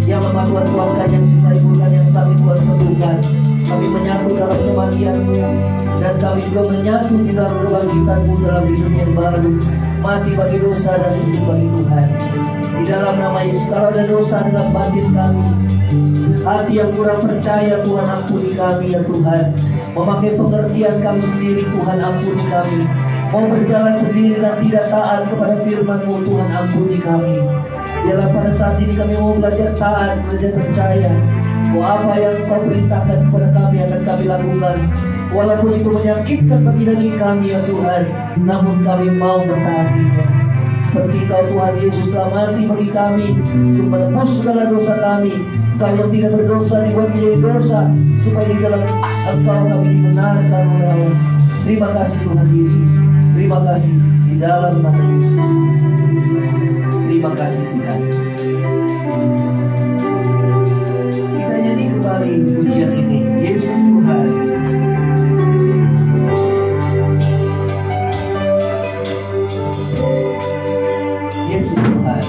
yang lemah Tuhan kuatkan, yang susah iburkan, yang sakit Tuhan sembuhkan. Kami menyatu dalam kematian-Mu, dan kami juga menyatu di dalam kebangkitan-Mu dalam hidup yang baru. Mati bagi dosa dan hidup bagi Tuhan. Di dalam nama Yesus, kalau ada dosa dalam batin kami, hati yang kurang percaya, Tuhan ampuni kami ya Tuhan. Memakai pengertian kami sendiri, Tuhan ampuni kami. Mau berjalan sendiri dan tidak taat kepada firman-Mu, Tuhan ampuni kami. Biarlah pada saat ini kami mau belajar taat, belajar percaya bahwa apa yang Kau perintahkan kepada kami akan kami lakukan. Walaupun itu menyakitkan bagi daging kami ya Tuhan, namun kami mau mentaatinya. Seperti Kau Tuhan Yesus telah mati bagi kami untuk menebus segala dosa kami. Kau yang tidak berdosa dibuat menjadi dosa, supaya di dalam Engkau kami dibenarkan oleh Allah. Terima kasih Tuhan Yesus. Terima kasih di dalam nama Yesus. Terima kasih Tuhan. Kita nyanyi kembali pujian ini. Yesus Tuhan. Yesus Tuhan.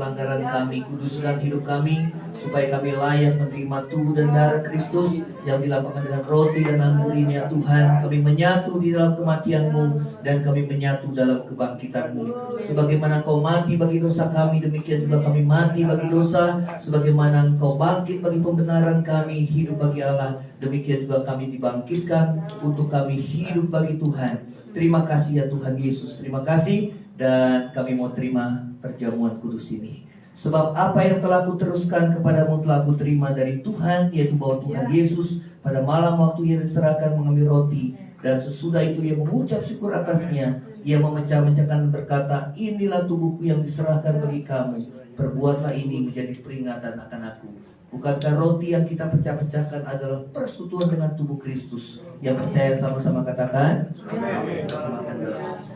pelanggaran kami, kuduskan hidup kami, supaya kami layak menerima tubuh dan darah Kristus yang dilapangkan dengan roti dan anggur ini ya Tuhan. Kami menyatu di dalam kematian-Mu dan kami menyatu dalam kebangkitan-Mu. Sebagaimana Kau mati bagi dosa kami, demikian juga kami mati bagi dosa. Sebagaimana Engkau bangkit bagi pembenaran kami, hidup bagi Allah, demikian juga kami dibangkitkan untuk kami hidup bagi Tuhan. Terima kasih ya Tuhan Yesus, terima kasih. Dan kami mau terima perjamuan kudus ini. Sebab apa yang telah kuteruskan kepadamu telah kuterima dari Tuhan, yaitu bahwa Tuhan Yesus pada malam waktu ia diserahkan mengambil roti, dan sesudah itu ia mengucap syukur atasnya. Ia memecah-mecahkan dan berkata, inilah tubuhku yang diserahkan bagi kamu. Perbuatlah ini menjadi peringatan akan aku. Bukankah roti yang kita pecah-pecahkan adalah persekutuan dengan tubuh Kristus? Yang percaya sama-sama katakan, amin. Makan dalam.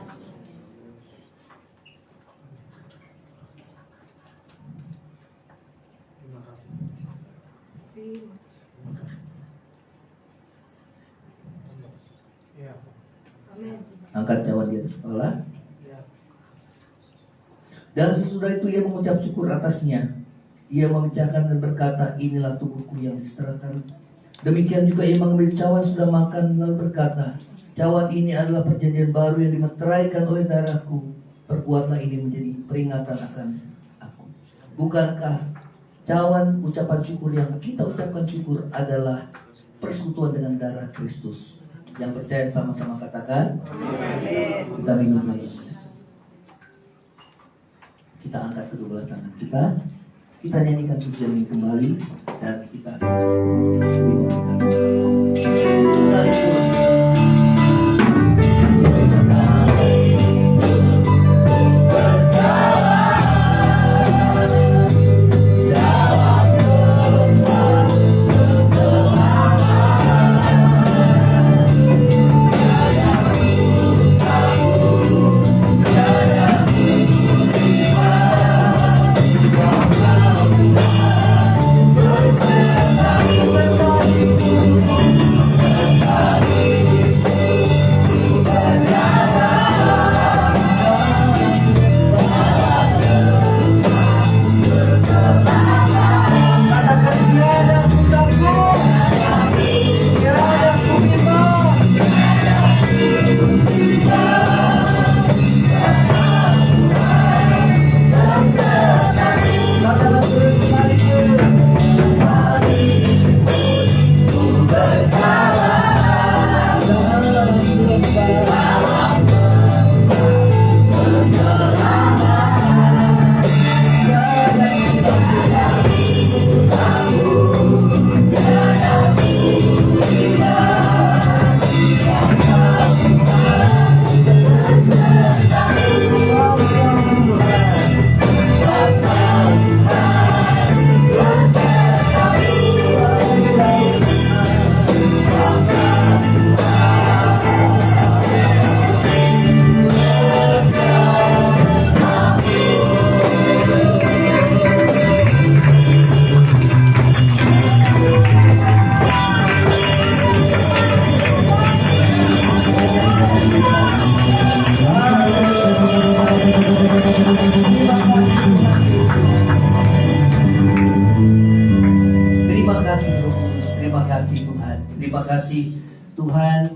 Angkat cawan di atas kepala. Dan sesudah itu ia mengucap syukur atasnya. Ia memecahkan dan berkata, inilah tubuhku yang diserahkan. Demikian juga ia mengambil cawan sudah makan lalu berkata, cawan ini adalah perjanjian baru yang dimeteraikan oleh darahku. Perbuatlah ini menjadi peringatan akan aku. Bukankah cawan ucapan syukur yang kita ucapkan syukur adalah persekutuan dengan darah Kristus? Yang percaya sama-sama katakan, amin. Kita minum lagi. Kita angkat kedua belah tangan kita. Kita nyanyikan pujian ini kembali. Dan kita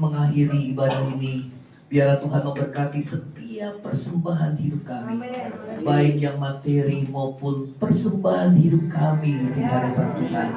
mengakhiri ibadah ini. Biarlah Tuhan memberkati setiap persembahan hidup kami, baik yang materi maupun persembahan hidup kami di hadapan Tuhan.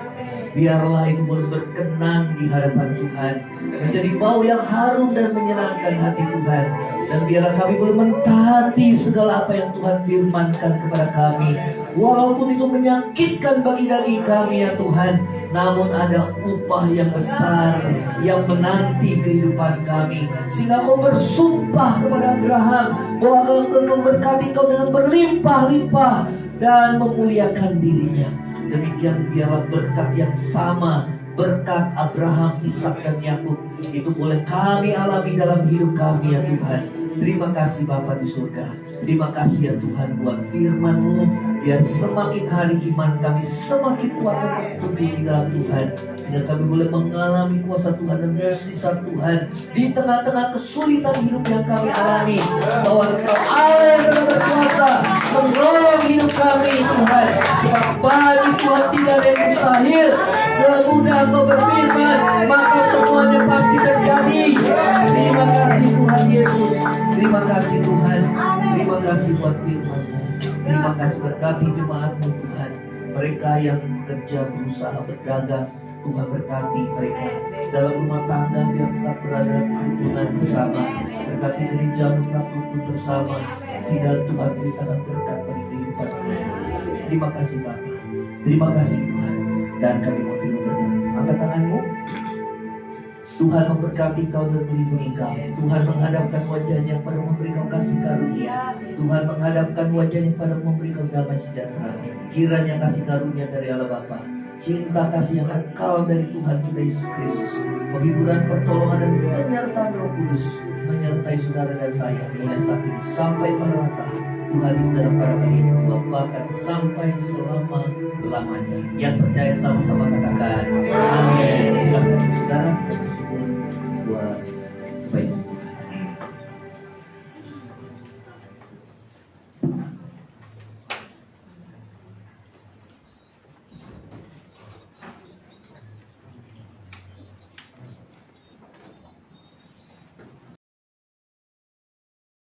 Biarlah itu boleh berkenan di hadapan Tuhan, menjadi bau yang harum dan menyenangkan hati Tuhan. Dan biarlah kami boleh mentaati segala apa yang Tuhan firmankan kepada kami, walaupun itu menyakitkan bagi daging kami ya Tuhan. Namun ada upah yang besar yang menanti kehidupan kami, sehingga Kau bersumpah kepada Abraham bahwa Kau akan memberkati kau dengan berlimpah-limpah dan memuliakan dirinya. Demikian biarlah berkat yang sama, berkat Abraham, Ishak dan Yakub itu boleh kami alami dalam hidup kami ya Tuhan. Terima kasih Bapa di surga. Terima kasih ya Tuhan buat firman-Mu. Biar semakin hari iman kami semakin kuat dan tumbuh di dalam Tuhan, sehingga kami boleh mengalami kuasa Tuhan dan mukjizat Tuhan di tengah-tengah kesulitan hidup yang kami alami. Bahwa Engkau Allah yang telah berkuasa menolong hidup kami Tuhan. Sebab bagi Tuhan tidak ada yang mustahil. Semudah Engkau berfirman, maka semuanya pasti terjadi. Terima kasih Tuhan Yesus. Terima kasih Tuhan. Terima kasih buat firman-Mu. Terima kasih berkati jemaat-Mu Tuhan. Mereka yang bekerja berusaha berdagang, Tuhan berkati mereka. Dalam rumah tangga biar tetap berada dalam kerukunan bersama. Berkati gereja tetap rukun bersama, sehingga Tuhan beritakan berkat bagi kehidupan kami. Terima kasih Bapa. Terima kasih Tuhan. Dan kami mau terima berkat. Angkat tanganmu. Tuhan memberkati kau dan melindungi kau. Tuhan menghadapkan wajahnya pada memberi kau kasih karunia. Tuhan menghadapkan wajahnya pada memberi kau damai sejahtera. Kiranya kasih karunia dari Allah Bapa, cinta kasih yang kekal dari Tuhan kita Yesus Kristus, penghiburan, pertolongan dan penyertaan Roh Kudus menyertai saudara dan saya mulai saat ini sampai maranatha. Tuhan itu dalam pada kali yang kedua, bahkan sampai selama-lamanya. Yang percaya sama-sama katakan amin. Silakan saudara.